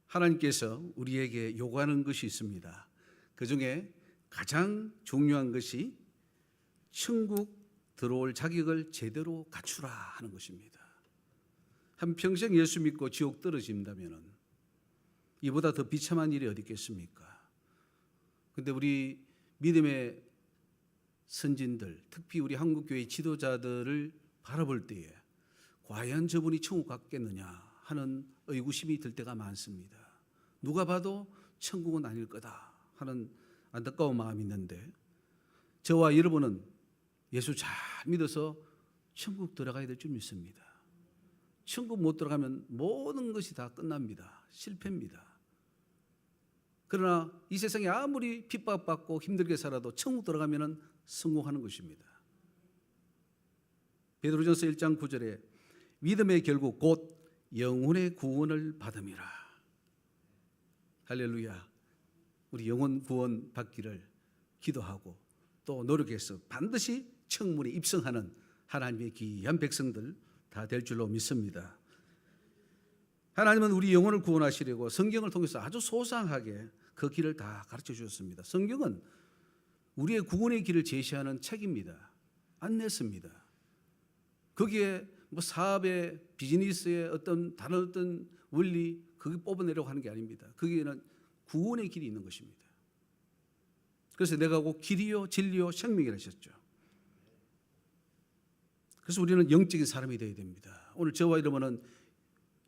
하나님께서 우리에게 요구하는 것이 있습니다. 그 중에 가장 중요한 것이 천국 들어올 자격을 제대로 갖추라 하는 것입니다. 한평생 예수 믿고 지옥 떨어진다면 이보다 더 비참한 일이 어디 있겠습니까? 그런데 우리 믿음의 선진들, 특히 우리 한국교회 지도자들을 바라볼 때에 과연 저분이 천국 갔겠느냐 하는 의구심이 들 때가 많습니다. 누가 봐도 천국은 아닐 거다 하는 안타까운 마음이 있는데, 저와 여러분은 예수 잘 믿어서 천국 들어가야 될 줄 믿습니다. 천국 못 들어가면 모든 것이 다 끝납니다. 실패입니다. 그러나 이 세상에 아무리 핍박받고 힘들게 살아도 천국 들어가면 성공하는 것입니다. 베드로전서 1장 9절에 믿음의 결국 곧 영혼의 구원을 받음이라. 할렐루야. 우리 영혼 구원 받기를 기도하고 또 노력해서 반드시 천문에 입성하는 하나님의 귀한 백성들 다 될 줄로 믿습니다. 하나님은 우리 영혼을 구원하시려고 성경을 통해서 아주 소상하게 그 길을 다 가르쳐 주셨습니다. 성경은 우리의 구원의 길을 제시하는 책입니다. 안내서입니다. 거기에 뭐 사업의 비즈니스의 다른 어떤 원리 그게 뽑아내려고 하는 게 아닙니다. 거기에는 구원의 길이 있는 것입니다. 그래서 내가 곧 길이요 진리요 생명이라 하셨죠. 그래서 우리는 영적인 사람이 되어야 됩니다. 오늘 저와 여러분은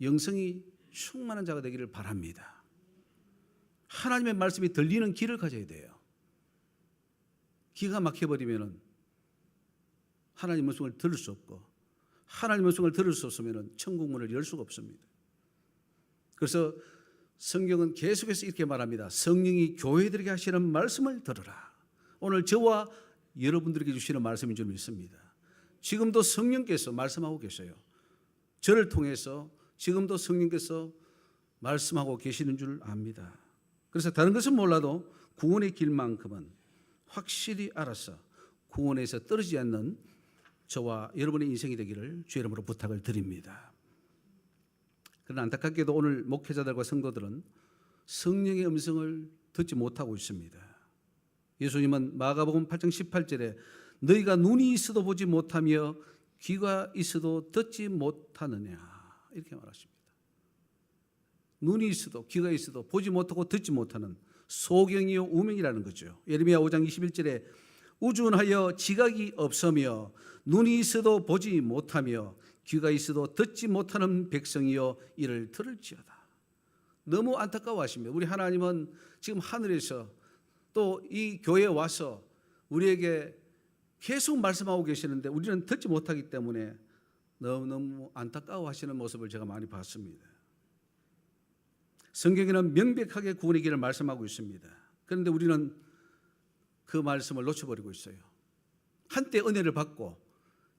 영성이 충만한 자가 되기를 바랍니다. 하나님의 말씀이 들리는 길을 가져야 돼요. 기가 막혀버리면 하나님의 말씀을 들을 수 없고, 하나님의 말씀을 들을 수 없으면 천국문을 열 수가 없습니다. 그래서 성경은 계속해서 이렇게 말합니다. 성령이 교회들에게 하시는 말씀을 들으라. 오늘 저와 여러분들에게 주시는 말씀인 줄 믿습니다. 지금도 성령께서 말씀하고 계셔요. 저를 통해서 지금도 성령께서 말씀하고 계시는 줄 압니다. 그래서 다른 것은 몰라도 구원의 길만큼은 확실히 알아서 구원에서 떨어지지 않는 저와 여러분의 인생이 되기를 주의 이름으로 부탁을 드립니다. 그러나 안타깝게도 오늘 목회자들과 성도들은 성령의 음성을 듣지 못하고 있습니다. 예수님은 마가복음 8장 18절에 너희가 눈이 있어도 보지 못하며 귀가 있어도 듣지 못하느냐 이렇게 말하십니다. 눈이 있어도 귀가 있어도 보지 못하고 듣지 못하는 소경이요 우명이라는 거죠. 예레미야 5장 21절에 우준하여 지각이 없으며 눈이 있어도 보지 못하며 귀가 있어도 듣지 못하는 백성이여 이를 들을지어다. 너무 안타까워하십니다. 우리 하나님은 지금 하늘에서 또 이 교회에 와서 우리에게 계속 말씀하고 계시는데 우리는 듣지 못하기 때문에 너무너무 안타까워하시는 모습을 제가 많이 봤습니다. 성경에는 명백하게 구원의 길을 말씀하고 있습니다. 그런데 우리는 그 말씀을 놓쳐버리고 있어요. 한때 은혜를 받고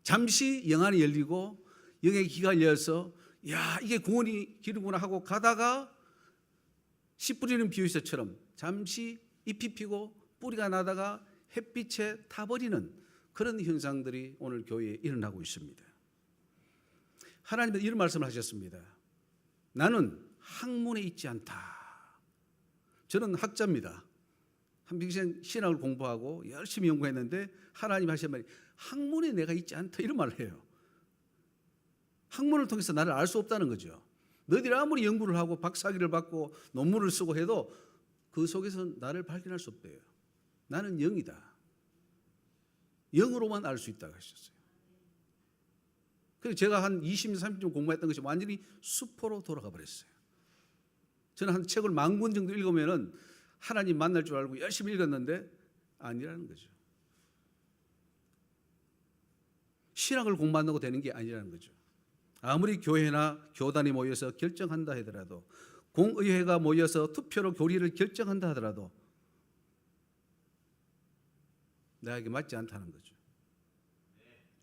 잠시 영안이 열리고 영의 귀가 열려서 야 이게 구원의 길이구나 하고 가다가 씨 뿌리는 비유서처럼 잠시 잎이 피고 뿌리가 나다가 햇빛에 타버리는 그런 현상들이 오늘 교회에 일어나고 있습니다. 하나님은 이런 말씀을 하셨습니다. 나는 학문에 있지 않다. 저는 학자입니다. 한평생 신학을 공부하고 열심히 연구했는데 하나님 하신 말이 학문에 내가 있지 않다 이런 말을 해요. 학문을 통해서 나를 알 수 없다는 거죠. 너희들이 아무리 연구를 하고 박사학위를 받고 논문을 쓰고 해도 그 속에서 나를 발견할 수 없대요. 나는 영이다. 영으로만 알 수 있다고 하셨어요. 그래서 제가 한 20년, 30년 공부했던 것이 완전히 수포로 돌아가 버렸어요. 저는 한 책을 10,000권 정도 읽으면 하나님 만날 줄 알고 열심히 읽었는데 아니라는 거죠. 신학을 공부한다고 되는 게 아니라는 거죠. 아무리 교회나 교단이 모여서 결정한다 하더라도, 공의회가 모여서 투표로 교리를 결정한다 하더라도 나에게 맞지 않다는 거죠.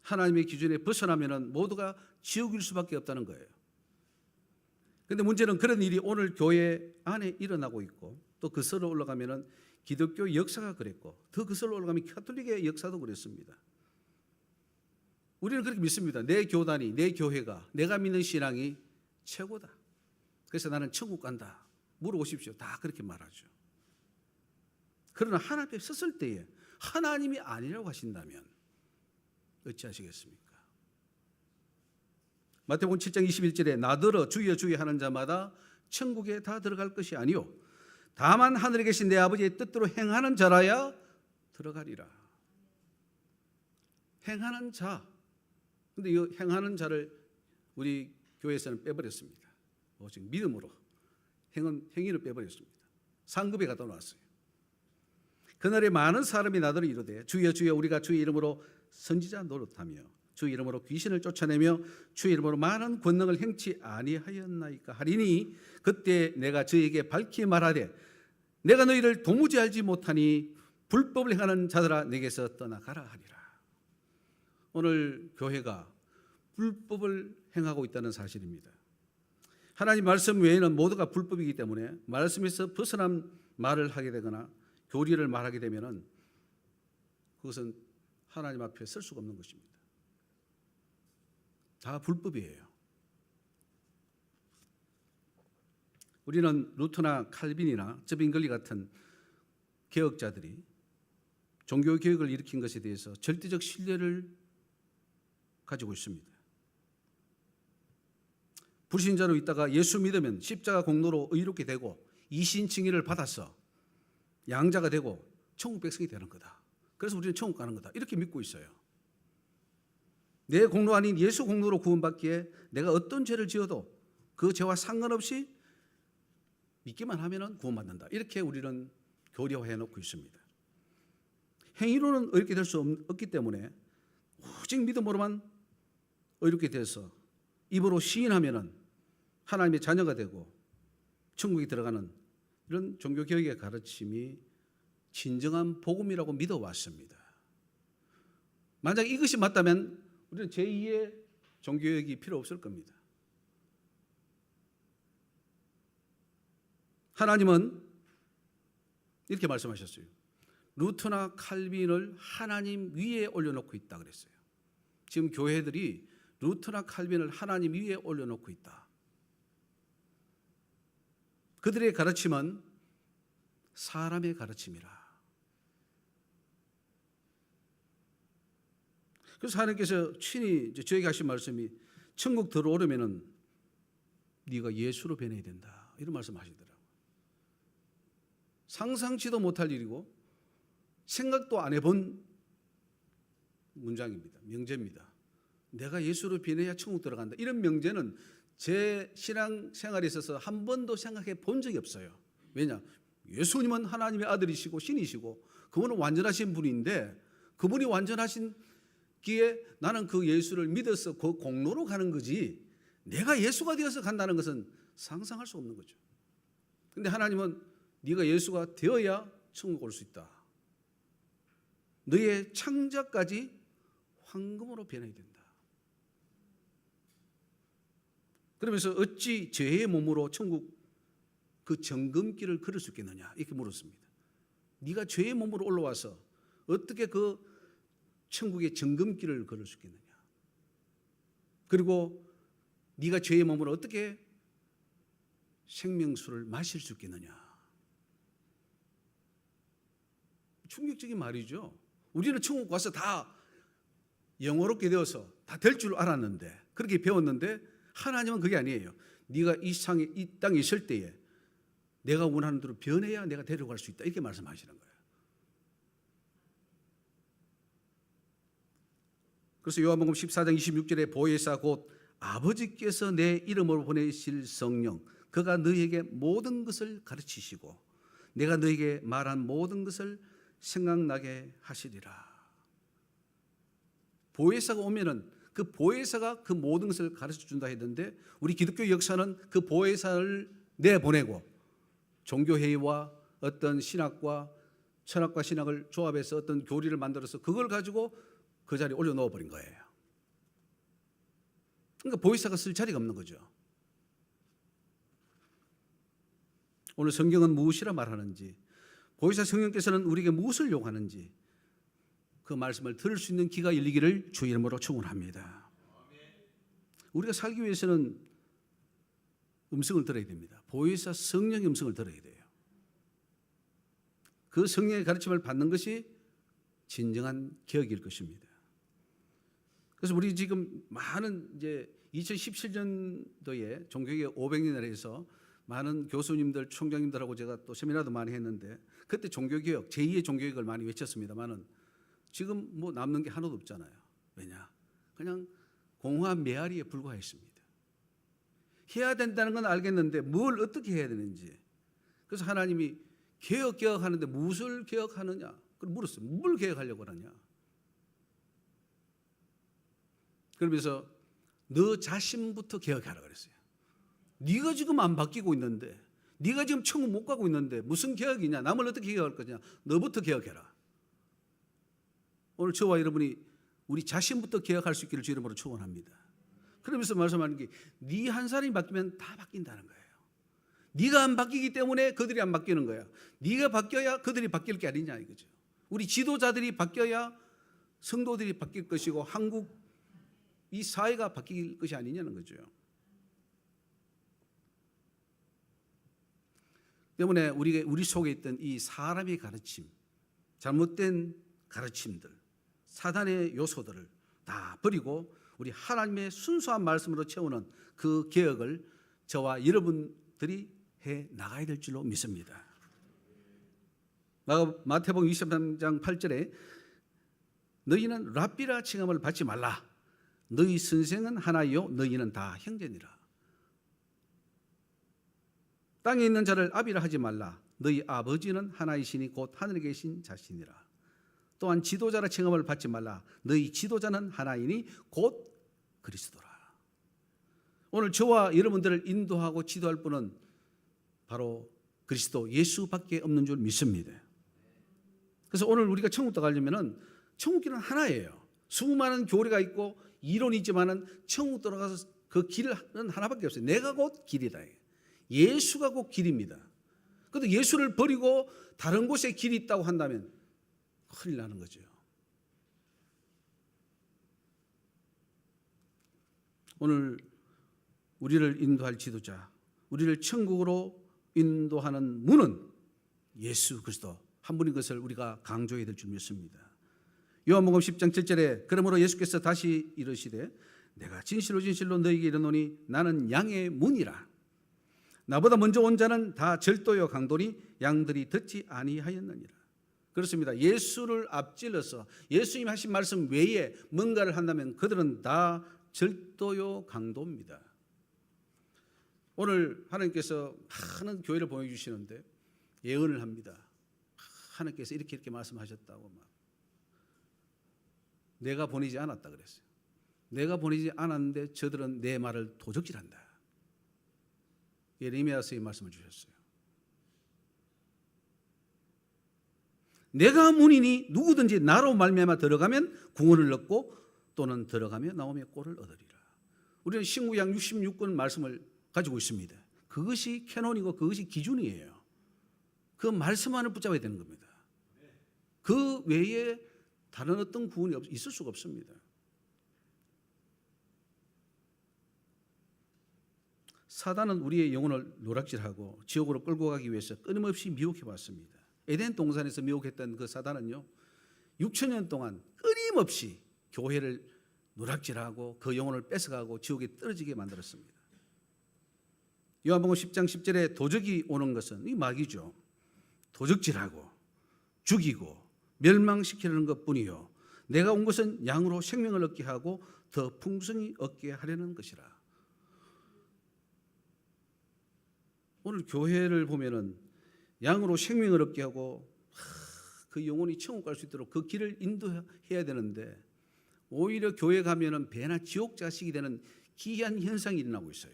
하나님의 기준에 벗어나면 모두가 지옥일 수밖에 없다는 거예요. 그런데 문제는 그런 일이 오늘 교회 안에 일어나고 있고, 또 그슬로 올라가면 기독교 역사가 그랬고, 더 그슬로 올라가면 가톨릭의 역사도 그랬습니다. 우리는 그렇게 믿습니다. 내 교단이, 내 교회가, 내가 믿는 신앙이 최고다. 그래서 나는 천국 간다. 물어보십시오. 다 그렇게 말하죠. 그러나 하나님 앞에 섰을 때에 하나님이 아니라고 하신다면 어찌하시겠습니까? 마태복음 7장 21절에 나더러 주여 주여 하는 자마다 천국에 다 들어갈 것이 아니요 다만 하늘에 계신 내 아버지의 뜻대로 행하는 자라야 들어가리라. 행하는 자. 근데 이 행하는 자를 우리 교회에서는 빼버렸습니다. 오직 믿음으로 행위를 빼버렸습니다. 상급에 갖다 놨어요. 그날에 많은 사람이 나더러 이르되 주여 주여 우리가 주의 이름으로 선지자 노릇하며 주의 이름으로 귀신을 쫓아내며 주의 이름으로 많은 권능을 행치 아니하였나이까 하리니 그때 내가 저에게 밝히 말하되 내가 너희를 도무지 알지 못하니 불법을 행하는 자들아 내게서 떠나가라 하리라. 오늘 교회가 불법을 행하고 있다는 사실입니다. 하나님 말씀 외에는 모두가 불법이기 때문에 말씀에서 벗어난 말을 하게 되거나 교리를 말하게 되면 그것은 하나님 앞에 설 수가 없는 것입니다. 다 불법이에요. 우리는 루터나 칼빈이나 저빙글리 같은 개혁자들이 종교개혁을 일으킨 것에 대해서 절대적 신뢰를 가지고 있습니다. 불신자로 있다가 예수 믿으면 십자가 공로로 의롭게 되고 이신칭의를 받아서 양자가 되고 천국 백성이 되는 거다. 그래서 우리는 천국 가는 거다. 이렇게 믿고 있어요. 내 공로 아닌 예수 공로로 구원받기에 내가 어떤 죄를 지어도 그 죄와 상관없이 믿기만 하면 구원받는다. 이렇게 우리는 교리화해 놓고 있습니다. 행위로는 의롭게 될 수 없기 때문에 오직 믿음으로만 의롭게 돼서 입으로 시인하면 하나님의 자녀가 되고 천국에 들어가는 이런 종교개혁의 가르침이 진정한 복음이라고 믿어왔습니다. 만약 이것이 맞다면 우리는 제2의 종교개혁이 필요 없을 겁니다. 하나님은 이렇게 말씀하셨어요. 루터나 칼빈을 하나님 위에 올려놓고 있다 그랬어요. 지금 교회들이 루터나 칼빈을 하나님 위에 올려놓고 있다. 그들의 가르침은 사람의 가르침이라. 그래서 하나님께서 친히 저에게 하신 말씀이 천국 들어오려면 네가 예수로 변해야 된다. 이런 말씀하시더라고요. 상상치도 못할 일이고 생각도 안 해본 문장입니다. 명제입니다. 내가 예수로 변해야 천국 들어간다. 이런 명제는 제 신앙 생활에 있어서 한 번도 생각해 본 적이 없어요. 왜냐? 예수님은 하나님의 아들이시고 신이시고 그분은 완전하신 분인데 그분이 완전하신 기에 나는 그 예수를 믿어서 그 공로로 가는 거지 내가 예수가 되어서 간다는 것은 상상할 수 없는 거죠. 그런데 하나님은 네가 예수가 되어야 천국 올 수 있다. 너의 창자까지 황금으로 변해야 된다. 그러면서 어찌 죄의 몸으로 천국 그 정금길을 걸을 수 있겠느냐 이렇게 물었습니다. 네가 죄의 몸으로 올라와서 어떻게 그 천국의 정금길을 걸을 수 있겠느냐. 그리고 네가 죄의 몸으로 어떻게 생명수를 마실 수 있겠느냐. 충격적인 말이죠. 우리는 천국 가서 다 영어롭게 되어서 다 될 줄 알았는데 그렇게 배웠는데 하나님은 그게 아니에요. 네가 이 땅에 있을 때에 내가 원하는 대로 변해야 내가 데려갈 수 있다. 이렇게 말씀하시는 거예요. 그래서 요한복음 14장 26절에 보혜사 곧 아버지께서 내 이름으로 보내실 성령 그가 너희에게 모든 것을 가르치시고 내가 너희에게 말한 모든 것을 생각나게 하시리라. 보혜사가 오면은 그 보혜사가 그 모든 것을 가르쳐준다 했는데 우리 기독교 역사는 그 보혜사를 내보내고 종교회의와 어떤 신학과 철학과 신학을 조합해서 어떤 교리를 만들어서 그걸 가지고 그 자리에 올려놓아 버린 거예요. 그러니까 보혜사가 쓸 자리가 없는 거죠. 오늘 성경은 무엇이라 말하는지 보혜사 성령께서는 우리에게 무엇을 요구하는지 그 말씀을 들을 수 있는 귀가 열리기를 주 이름으로 축원합니다. 우리가 살기 위해서는 음성을 들어야 됩니다. 보혜사 성령의 음성을 들어야 돼요. 그 성령의 가르침을 받는 것이 진정한 개혁일 것입니다. 그래서 우리 지금 많은 이제 2017년도에 종교개혁 500년을 해서 많은 교수님들, 총장님들하고 제가 또 세미나도 많이 했는데 그때 종교개혁, 제2의 종교개혁을 많이 외쳤습니다만은 지금 뭐 남는 게 하나도 없잖아요. 왜냐? 그냥 공허한 메아리에 불과했습니다. 해야 된다는 건 알겠는데 뭘 어떻게 해야 되는지. 그래서 하나님이 개혁하는데 무엇을 개혁하느냐? 그걸 물었어요. 뭘 개혁하려고 하느냐? 그러면서 너 자신부터 개혁하라 그랬어요. 네가 지금 안 바뀌고 있는데, 네가 지금 천국 못 가고 있는데 무슨 개혁이냐? 남을 어떻게 개혁할 거냐? 너부터 개혁해라. 오늘 저와 여러분이 우리 자신부터 개혁할 수 있기를 주 이름으로 축원합니다. 그러면서 말씀하는 게 네 한 사람이 바뀌면 다 바뀐다는 거예요. 네가 안 바뀌기 때문에 그들이 안 바뀌는 거야. 네가 바뀌어야 그들이 바뀔 게 아니냐 이거죠. 우리 지도자들이 바뀌어야 성도들이 바뀔 것이고 한국 이 사회가 바뀔 것이 아니냐는 거죠. 때문에 우리 속에 있던 이 사람의 가르침, 잘못된 가르침들, 사단의 요소들을 다 버리고 우리 하나님의 순수한 말씀으로 채우는 그 개혁을 저와 여러분들이 해 나가야 될 줄로 믿습니다. 마태복음 23장 8절에 너희는 랍비라 칭함을 받지 말라. 너희 선생은 하나이요 너희는 다 형제니라. 땅에 있는 자를 아비라 하지 말라. 너희 아버지는 하나이시니 곧 하늘에 계신 자시니라. 또한 지도자라 칭함을 받지 말라. 너희 지도자는 하나이니 곧 그리스도라. 오늘 저와 여러분들을 인도하고 지도할 분은 바로 그리스도 예수밖에 없는 줄 믿습니다. 그래서 오늘 우리가 천국 들어가려면은 천국길은 하나예요. 수많은 교리가 있고 이론이 있지만은 천국 들어가서 그 길은 하나밖에 없어요. 내가 곧 길이다. 예수가 곧 길입니다. 그런데 예수를 버리고 다른 곳에 길이 있다고 한다면 큰일 나는 거죠. 오늘 우리를 인도할 지도자, 우리를 천국으로 인도하는 문은 예수 그리스도 한 분인 것을 우리가 강조해야 될 줄 믿습니다. 요한복음 10장 7절에 그러므로 예수께서 다시 이르시되 내가 진실로 진실로 너희에게 이르노니 나는 양의 문이라. 나보다 먼저 온 자는 다 절도요 강도니 양들이 듣지 아니하였느니라. 그렇습니다. 예수를 앞질러서 예수님 하신 말씀 외에 뭔가를 한다면 그들은 다 절도요 강도입니다. 오늘 하나님께서 많은 교회를 보내주시는데 예언을 합니다. 하나님께서 이렇게 말씀하셨다고 막. 내가 보내지 않았다 그랬어요. 내가 보내지 않았는데 저들은 내 말을 도적질한다. 예레미야서 이 말씀을 주셨어요. 내가 문이니 누구든지 나로 말미암아 들어가면 구원을 얻고 또는 들어가며 나오며 꼴을 얻으리라. 우리는 신구약 66권 말씀을 가지고 있습니다. 그것이 캐논이고 그것이 기준이에요. 그 말씀만을 붙잡아야 되는 겁니다. 그 외에 다른 어떤 구원이 있을 수가 없습니다. 사단은 우리의 영혼을 노략질하고 지옥으로 끌고 가기 위해서 끊임없이 미혹해 왔습니다. 에덴 동산에서 미혹했던 그 사단은요 6,000년 동안 끊임없이 교회를 노략질하고 그 영혼을 뺏어가고 지옥에 떨어지게 만들었습니다. 요한복음 10장 10절에 도적이 오는 것은 이 마귀죠. 도적질하고 죽이고 멸망시키려는 것뿐이요 내가 온 것은 양으로 생명을 얻게 하고 더 풍성히 얻게 하려는 것이라. 오늘 교회를 보면은 양으로 생명을 얻게 하고 그 영혼이 천국 갈 수 있도록 그 길을 인도해야 되는데 오히려 교회 가면은 배나 지옥 자식이 되는 기이한 현상이 일어나고 있어요.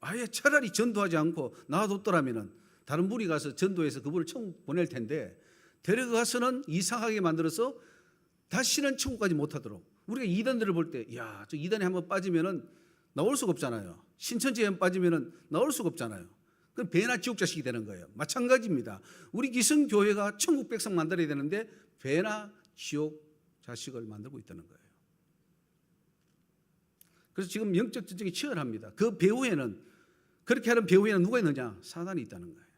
아예 차라리 전도하지 않고 놔뒀더라면은 다른 분이 가서 전도해서 그분을 천국 보낼 텐데 데려가서는 이상하게 만들어서 다시는 천국까지 못하도록. 우리가 이단들을 볼 때 야, 저 이단에 한번 빠지면은 나올 수가 없잖아요. 신천지에 한번 빠지면은 나올 수가 없잖아요. 그럼 배나 지옥 자식이 되는 거예요. 마찬가지입니다. 우리 기성교회가 천국 백성 만들어야 되는데 배나 지옥 자식을 만들고 있다는 거예요. 그래서 지금 영적 전쟁이 치열합니다. 그 배후에는 그렇게 하는 배후에는 누가 있느냐? 사단이 있다는 거예요.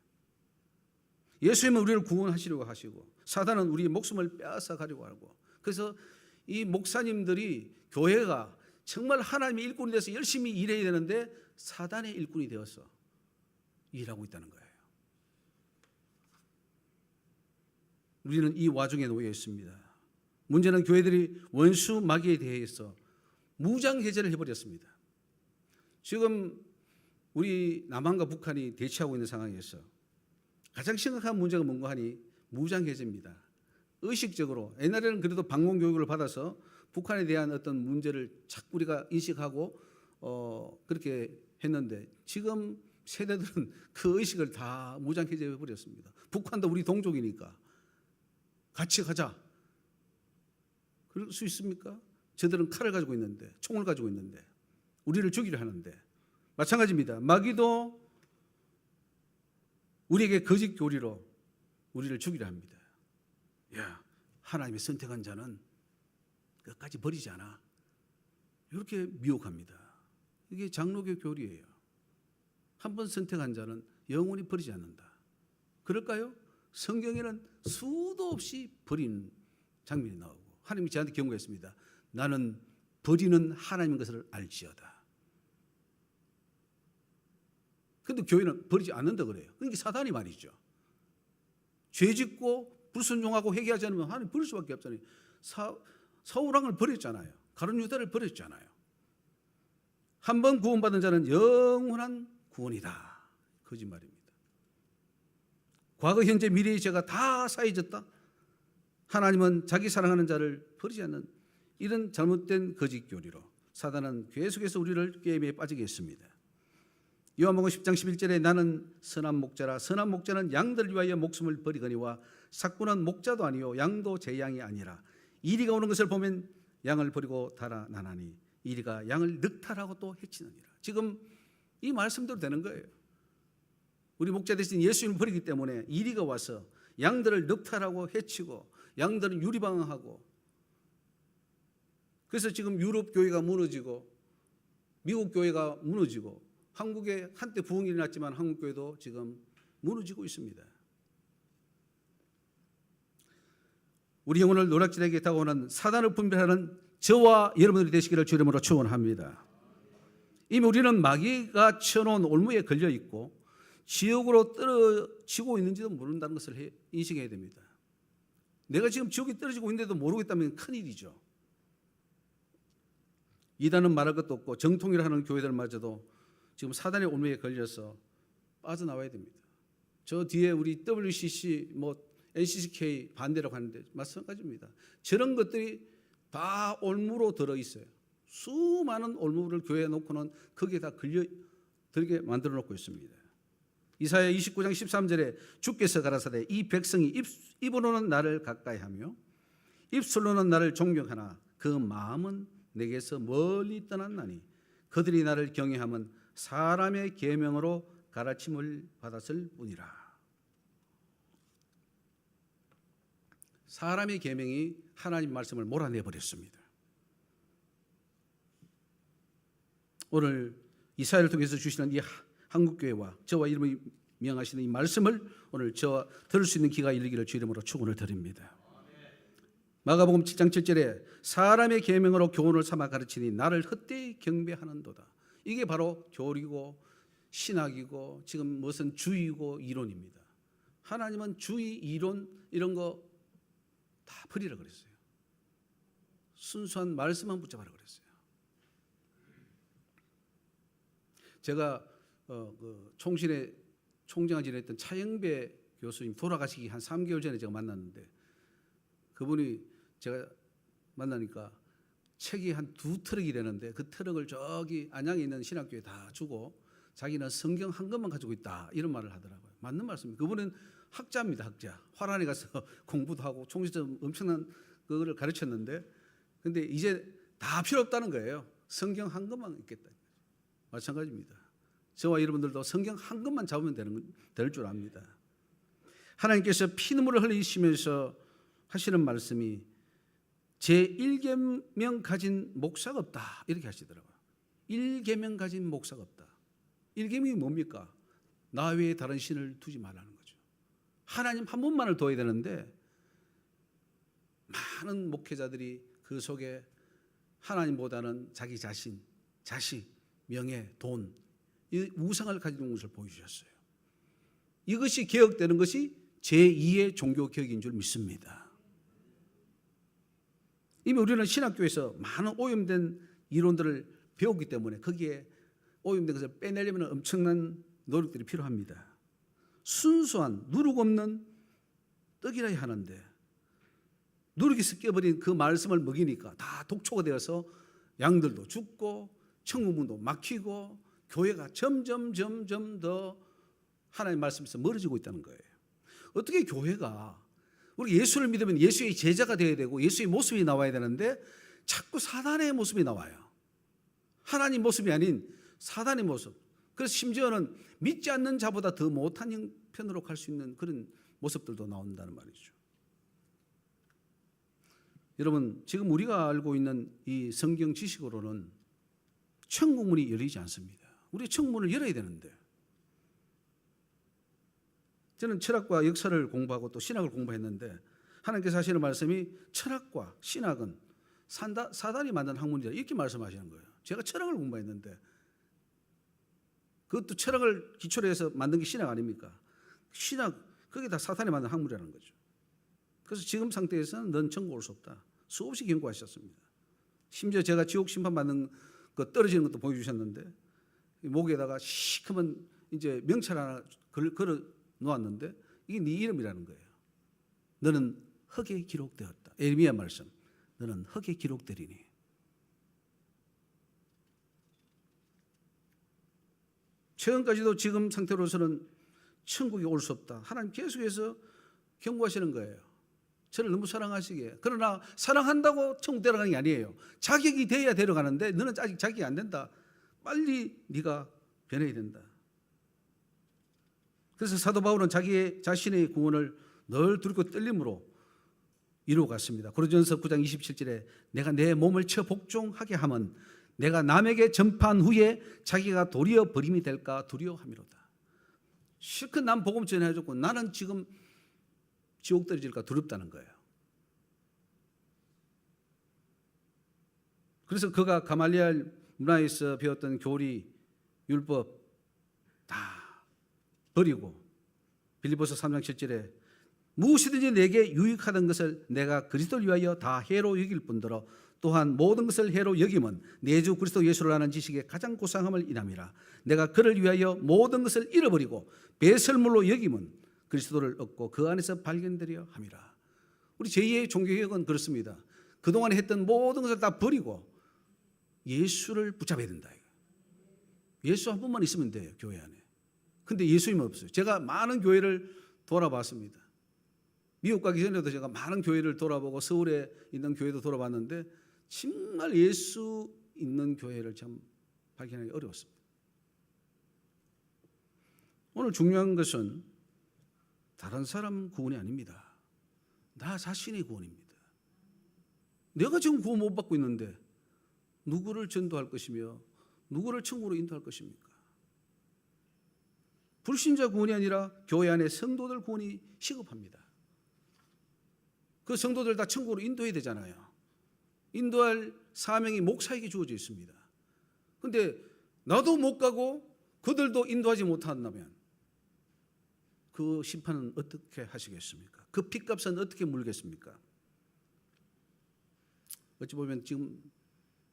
예수님은 우리를 구원하시려고 하시고 사단은 우리의 목숨을 빼앗아 가려고 하고, 그래서 이 목사님들이 교회가 정말 하나님의 일꾼이 돼서 열심히 일해야 되는데 사단의 일꾼이 되어서 일하고 있다는 거예요. 우리는 이 와중에 놓여 있습니다. 문제는 교회들이 원수 마귀에 대해서 무장해제를 해버렸습니다. 지금 우리 남한과 북한이 대치하고 있는 상황에서 가장 심각한 문제가 뭔가 하니 무장해제입니다. 의식적으로 옛날에는 그래도 방공교육을 받아서 북한에 대한 어떤 문제를 자꾸 우리가 인식하고 그렇게 했는데 지금 세대들은 그 의식을 다 무장해제해 버렸습니다. 북한도 우리 동족이니까 같이 가자. 그럴 수 있습니까? 저들은 칼을 가지고 있는데, 총을 가지고 있는데 우리를 죽이려 하는데, 마찬가지입니다. 마귀도 우리에게 거짓 교리로 우리를 죽이려 합니다. 야, 하나님의 선택한 자는 끝까지 버리지 않아. 이렇게 미혹합니다. 이게 장로교 교리예요. 한번 선택한 자는 영원히 버리지 않는다. 그럴까요? 성경에는 수도 없이 버리는 장면이 나오고, 하나님이 저한테 경고했습니다. 나는 버리는 하나님인 것을 알지어다. 그런데 교회는 버리지 않는다 그래요. 그러니까 사단이 말이죠. 죄 짓고 불순종하고 회개하지 않으면 하나님 버릴 수밖에 없잖아요. 사울왕을 버렸잖아요. 가룟 유다를 버렸잖아요. 한 번 구원받은 자는 영원한 구원이다. 거짓말입니다. 과거, 현재, 미래의 죄가 다 사해졌다. 하나님은 자기 사랑하는 자를 버리지 않는 이런 잘못된 거짓 교리로 사단은 계속해서 우리를 게임에 빠지게 했습니다. 요한복음 10장 11절에 나는 선한 목자라. 선한 목자는 양들을 위하여 목숨을 버리거니와 삭부는 목자도 아니요 양도 제 양이 아니라. 이리가 오는 것을 보면 양을 버리고 달아나나니 이리가 양을 늑탈하고 또 해치느니라. 지금 이 말씀대로 되는 거예요. 우리 목자 대신 예수님을 버리기 때문에 이리가 와서 양들을 늑탈하고 해치고 양들은 유리방황하고, 그래서 지금 유럽 교회가 무너지고 미국 교회가 무너지고 한국에 한때 부흥이 일어났지만 한국 교회도 지금 무너지고 있습니다. 우리 영혼을 노략질하게 다가오는 사단을 분별하는 저와 여러분들이 되시기를 주의 이름으로 축원합니다. 이미 우리는 마귀가 쳐놓은 올무에 걸려 있고 지옥으로 떨어지고 있는지도 모른다는 것을 인식해야 됩니다. 내가 지금 지옥에 떨어지고 있는데도 모르겠다면 큰일이죠. 이단은 말할 것도 없고 정통이라 하는 교회들마저도 지금 사단의 올무에 걸려서 빠져나와야 됩니다. 저 뒤에 우리 WCC, NCCK 반대라고 하는데 마찬가지입니다. 저런 것들이 다 올무로 들어있어요. 수많은 올무를 교회에 놓고는 거기에 다 들게 만들어 놓고 있습니다. 이사야 29장 13절에 주께서 가라사대 이 백성이 입으로는 나를 가까이하며 입술로는 나를 존경하나 그 마음은 내게서 멀리 떠났나니 그들이 나를 경외함은 사람의 계명으로 가르침을 받았을 뿐이라. 사람의 계명이 하나님 말씀을 몰아내버렸습니다. 오늘 이사야를 통해서 주시는 이 한국교회와 저와 이름을 명하시는 이 말씀을 오늘 저와 들을 수 있는 기가 이르기를 주 이름으로 축원을 드립니다. 마가복음 7장 7절에 사람의 계명으로 교훈을 삼아 가르치니 나를 헛되이 경배하는도다. 이게 바로 교리고 신학이고 지금 무슨 주의고 이론입니다. 하나님은 주의, 이론 이런 거 다 버리라 그랬어요. 순수한 말씀만 붙잡아라 그랬어요. 제가 총신의 총장을 지냈던 차영배 교수님 돌아가시기 한 3개월 전에 제가 만났는데, 그분이 제가 만나니까 책이 한 2트럭이 되는데 그 트럭을 저기 안양에 있는 신학교에 다 주고 자기는 성경 한 권만 가지고 있다 이런 말을 하더라고요. 맞는 말씀입니다. 그분은 학자입니다. 학자. 화란에 가서 공부도 하고 총시점 엄청난 그거를 가르쳤는데, 근데 이제 다 필요 없다는 거예요. 성경 한 권만 있겠다. 마찬가지입니다. 저와 여러분들도 성경 한 권만 잡으면 될 줄 압니다. 하나님께서 피눈물을 흘리시면서 하시는 말씀이 제1계명 가진 목사가 없다 이렇게 하시더라고요. 1계명 가진 목사가 없다. 1계명이 뭡니까? 나 외에 다른 신을 두지 말라는 거죠. 하나님 한 분만을 둬야 되는데 많은 목회자들이 그 속에 하나님보다는 자기 자신, 자식, 명예, 돈, 이 우상을 가지고 있는 것을 보여주셨어요. 이것이 개혁되는 것이 제2의 종교개혁인 줄 믿습니다. 이미 우리는 신학교에서 많은 오염된 이론들을 배웠기 때문에 거기에 오염된 것을 빼내려면 엄청난 노력들이 필요합니다. 순수한 누룩 없는 떡이라야 하는데 누룩이 섞여버린 그 말씀을 먹이니까 다 독초가 되어서 양들도 죽고 천국문도 막히고 교회가 점점 더 하나님의 말씀에서 멀어지고 있다는 거예요. 어떻게 교회가 우리 예수를 믿으면 예수의 제자가 되어야 되고 예수의 모습이 나와야 되는데 자꾸 사단의 모습이 나와요. 하나님 모습이 아닌 사단의 모습. 그래서 심지어는 믿지 않는 자보다 더 못한 형편으로 갈 수 있는 그런 모습들도 나온다는 말이죠. 여러분, 지금 우리가 알고 있는 이 성경 지식으로는 천국문이 열리지 않습니다. 우리 천국문을 열어야 되는데, 저는 철학과 역사를 공부하고 또 신학을 공부했는데 하나님께서 하시는 말씀이 철학과 신학은 사단이 만든 학문이다 이렇게 말씀하시는 거예요. 제가 철학을 공부했는데 그것도 철학을 기초로 해서 만든 게 신학 아닙니까? 신학, 그게 다 사탄이 만든 학문이라는 거죠. 그래서 지금 상태에서는 넌 천국 올 수 없다. 수없이 경고하셨습니다. 심지어 제가 지옥 심판 받는 거 떨어지는 것도 보여주셨는데 목에다가 시커먼 이제 명찰 하나 걸어 놓았는데 이게 네 이름이라는 거예요. 너는 흙에 기록되었다. 에르미야 말씀. 너는 흙에 기록되리니. 최근까지도 지금 상태로서는 천국에 올 수 없다. 하나님 계속해서 경고하시는 거예요. 저를 너무 사랑하시기에. 그러나 사랑한다고 천국 데려가는 게 아니에요. 자격이 돼야 데려가는데 너는 아직 자격이 안 된다. 빨리 네가 변해야 된다. 그래서 사도 바울은 자기의 자신의 구원을 늘 두렵고 떨림으로 이루어갔습니다. 고린도전서 9장 27절에 내가 내 몸을 쳐 복종하게 함은 내가 남에게 전파한 후에 자기가 도리어 버림이 될까 두려워함이로다. 실컷 난 복음 전해줬고 나는 지금 지옥 떨어질까 두렵다는 거예요. 그래서 그가 가말리엘 문화에서 배웠던 교리, 율법 다 버리고 빌립보서 3장 7절에 무엇이든지 내게 유익하던 것을 내가 그리스도를 위하여 다 해로 여길 뿐더러 또한 모든 것을 해로 여김은 내 주 그리스도 예수를 아는 지식에 가장 고상함을 인함이라. 내가 그를 위하여 모든 것을 잃어버리고 배설물로 여김은 그리스도를 얻고 그 안에서 발견되려 함이라. 우리 제2의 종교개혁은 그렇습니다. 그동안 했던 모든 것을 다 버리고 예수를 붙잡아야 된다. 예수 한 분만 있으면 돼요, 교회 안에. 근데 예수님은 없어요. 제가 많은 교회를 돌아봤습니다. 미국 가기 전에도 제가 많은 교회를 돌아보고 서울에 있는 교회도 돌아봤는데 정말 예수 있는 교회를 참 발견하기 어려웠습니다. 오늘 중요한 것은 다른 사람 구원이 아닙니다. 나 자신의 구원입니다. 내가 지금 구원 못 받고 있는데 누구를 전도할 것이며 누구를 천국으로 인도할 것입니까? 불신자 구원이 아니라 교회 안에 성도들 구원이 시급합니다. 그 성도들 다 천국으로 인도해야 되잖아요. 인도할 사명이 목사에게 주어져 있습니다. 그런데 나도 못 가고 그들도 인도하지 못한다면 그 심판은 어떻게 하시겠습니까? 그 핏값은 어떻게 물겠습니까? 어찌 보면 지금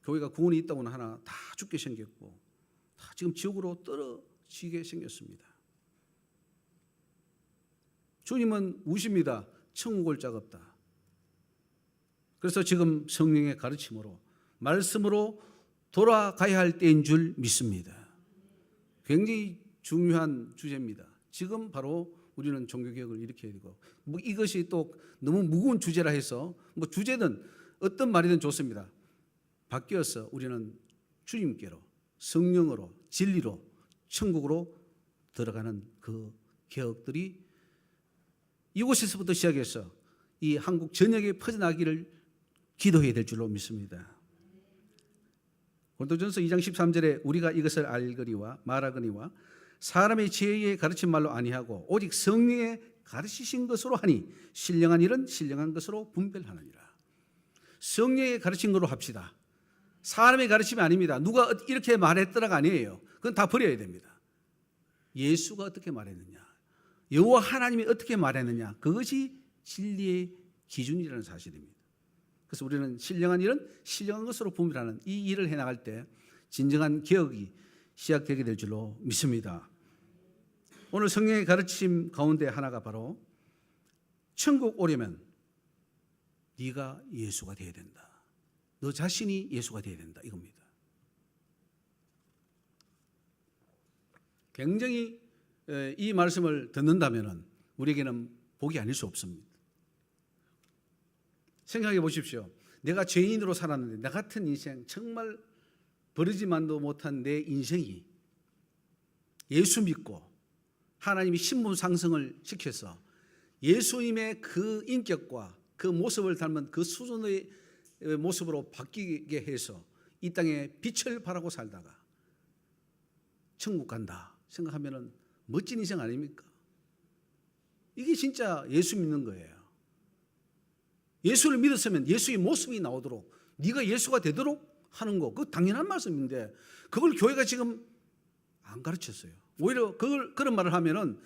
교회가 구원이 있다고는 하나 다 죽게 생겼고 다 지금 지옥으로 떨어지게 생겼습니다. 주님은 우십니다. 천국 올 자가 없다. 그래서 지금 성령의 가르침으로 말씀으로 돌아가야 할 때인 줄 믿습니다. 굉장히 중요한 주제입니다. 지금 바로 우리는 종교개혁을 일으켜야 되고 이것이 또 너무 무거운 주제라 해서 주제는 어떤 말이든 좋습니다. 바뀌어서 우리는 주님께로 성령으로 진리로 천국으로 들어가는 그 개혁들이 이곳에서부터 시작해서 이 한국 전역에 퍼져나기를 기도해야 될 줄로 믿습니다. 고린도전서 2장 13절에 우리가 이것을 알거니와 말하거니와 사람의 지혜에 가르친 말로 아니하고 오직 성령의 가르치신 것으로 하니 신령한 일은 신령한 것으로 분별하느니라. 성령의 가르친 것으로 합시다. 사람의 가르침이 아닙니다. 누가 이렇게 말했더라가 아니에요. 그건 다 버려야 됩니다. 예수가 어떻게 말했느냐, 여호와 하나님이 어떻게 말했느냐, 그것이 진리의 기준이라는 사실입니다. 그래서 우리는 신령한 일은 신령한 것으로 분별하는 이 일을 해나갈 때 진정한 개혁이 시작되게 될 줄로 믿습니다. 오늘 성령의 가르침 가운데 하나가 바로 천국 오려면 네가 예수가 되어야 된다. 너 자신이 예수가 되어야 된다, 이겁니다. 굉장히 이 말씀을 듣는다면 우리에게는 복이 아닐 수 없습니다. 생각해 보십시오. 내가 죄인으로 살았는데 나 같은 인생, 정말 버리지만도 못한 내 인생이 예수 믿고 하나님이 신분 상승을 시켜서 예수님의 그 인격과 그 모습을 닮은 그 수준의 모습으로 바뀌게 해서 이 땅에 빛을 발하고 살다가 천국 간다 생각하면 멋진 인생 아닙니까? 이게 진짜 예수 믿는 거예요. 예수를 믿었으면 예수의 모습이 나오도록, 네가 예수가 되도록 하는 거, 그거 당연한 말씀인데 그걸 교회가 지금 안 가르쳤어요. 오히려 그런 말을 하면은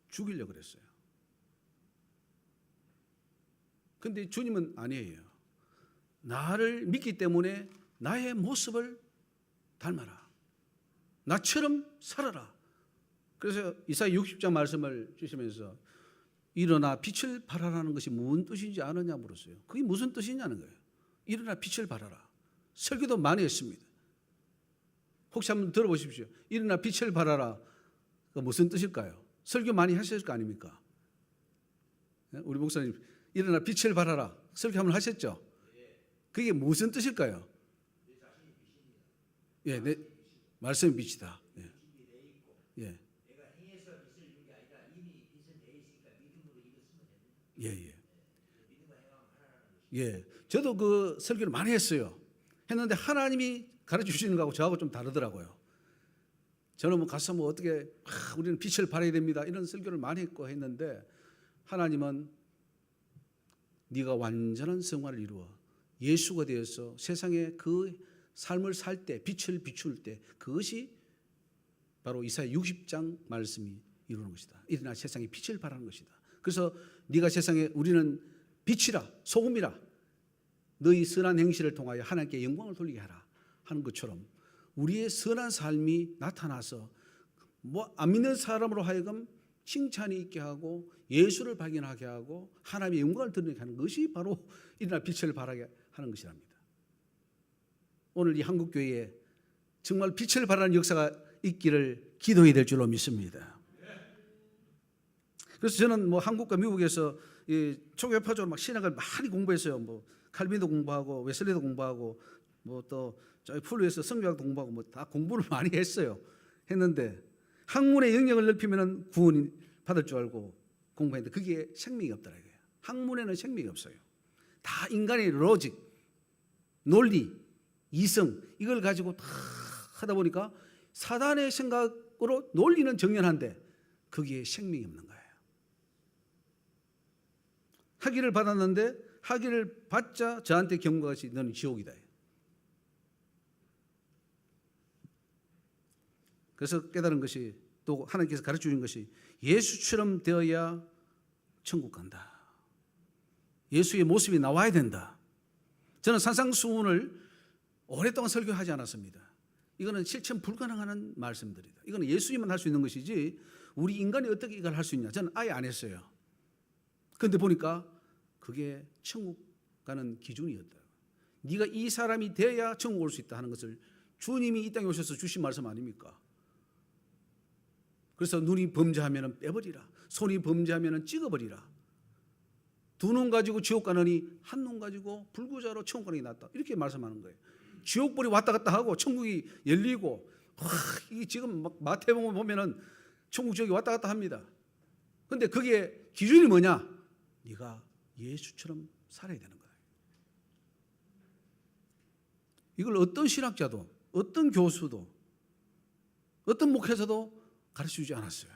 죽이려고 그랬어요. 근데 주님은 아니에요. 나를 믿기 때문에 나의 모습을 닮아라. 나처럼 살아라. 그래서 이사야 60장 말씀을 주시면서 일어나 빛을 발하라는 것이 무슨 뜻인지 아느냐 물었어요. 그게 무슨 뜻이냐는 거예요. 일어나 빛을 발하라. 설교도 많이 했습니다. 혹시 한번 들어보십시오. 일어나 빛을 발하라. 그 무슨 뜻일까요? 설교 많이 하셨을 거 아닙니까? 우리 목사님 일어나 빛을 발하라. 설교 한번 하셨죠? 그게 무슨 뜻일까요? 예, 내 말씀이 빛이다. 예. 예. 예. 예. 저도 그 설교를 많이 했어요. 했는데 하나님이 가르쳐 주시는 거하고 저하고 좀 다르더라고요. 저는 뭐 가서 뭐 어떻게 우리는 빛을 발해야 됩니다, 이런 설교를 많이 했고 했는데 하나님은 네가 완전한 성화를 이루어 예수가 되어서 세상에 그 삶을 살 때, 빛을 비출 때, 그것이 바로 이사야 60장 말씀이 이루는 것이다. 일어나 세상에 빛을 발하는 것이다. 그래서 네가 세상에, 우리는 빛이라, 소금이라, 너희 선한 행실을 통하여 하나님께 영광을 돌리게 하라 하는 것처럼 우리의 선한 삶이 나타나서 뭐 안 믿는 사람으로 하여금 칭찬이 있게 하고 예수를 발견하게 하고 하나님의 영광을 드러내게 하는 것이 바로 일어나 빛을 발하게 하는 것이랍니다. 오늘 이 한국교회에 정말 빛을 발하는 역사가 있기를 기도해야 될 줄로 믿습니다. 그래서 저는 뭐 한국과 미국에서 초교파적으로 막 신학을 많이 공부했어요. 뭐 칼빈도 공부하고 웨슬리도 공부하고 뭐 또 저희 풀루에서 성경학도 공부하고 뭐 다 공부를 많이 했어요. 했는데 학문의 영역을 넓히면 구원이 받을 줄 알고 공부했는데 그게 생명이 없더라고요. 학문에는 생명이 없어요. 다 인간의 로직, 논리, 이성, 이걸 가지고 다 하다 보니까 사단의 생각으로 논리는 정연한데 거기에 생명이 없는 거예요. 학위를 받았는데 학위를 받자 저한테 경고가 같이 너는 지옥이다. 그래서 깨달은 것이, 또 하나님께서 가르쳐 주신 것이 예수처럼 되어야 천국 간다. 예수의 모습이 나와야 된다. 저는 산상수훈을 오랫동안 설교하지 않았습니다. 이거는 실천 불가능한 말씀들이다. 이거는 예수님만 할 수 있는 것이지 우리 인간이 어떻게 이걸 할 수 있냐. 저는 아예 안 했어요. 그런데 보니까 그게 천국 가는 기준이었다. 네가 이 사람이 돼야 천국 올 수 있다 하는 것을 주님이 이 땅에 오셔서 주신 말씀 아닙니까? 그래서 눈이 범죄하면 빼버리라. 손이 범죄하면 찍어버리라. 두 눈 가지고 지옥 가느니 한 눈 가지고 불구자로 천국 가는 게 낫다. 이렇게 말씀하는 거예요. 지옥불이 왔다 갔다 하고 천국이 열리고, 이게 지금 마태복음 보면은 천국 지옥이 왔다 갔다 합니다. 그런데 그게 기준이 뭐냐? 네가 예수처럼 살아야 되는 거예요. 이걸 어떤 신학자도, 어떤 교수도, 어떤 목회자도 가르쳐주지 않았어요.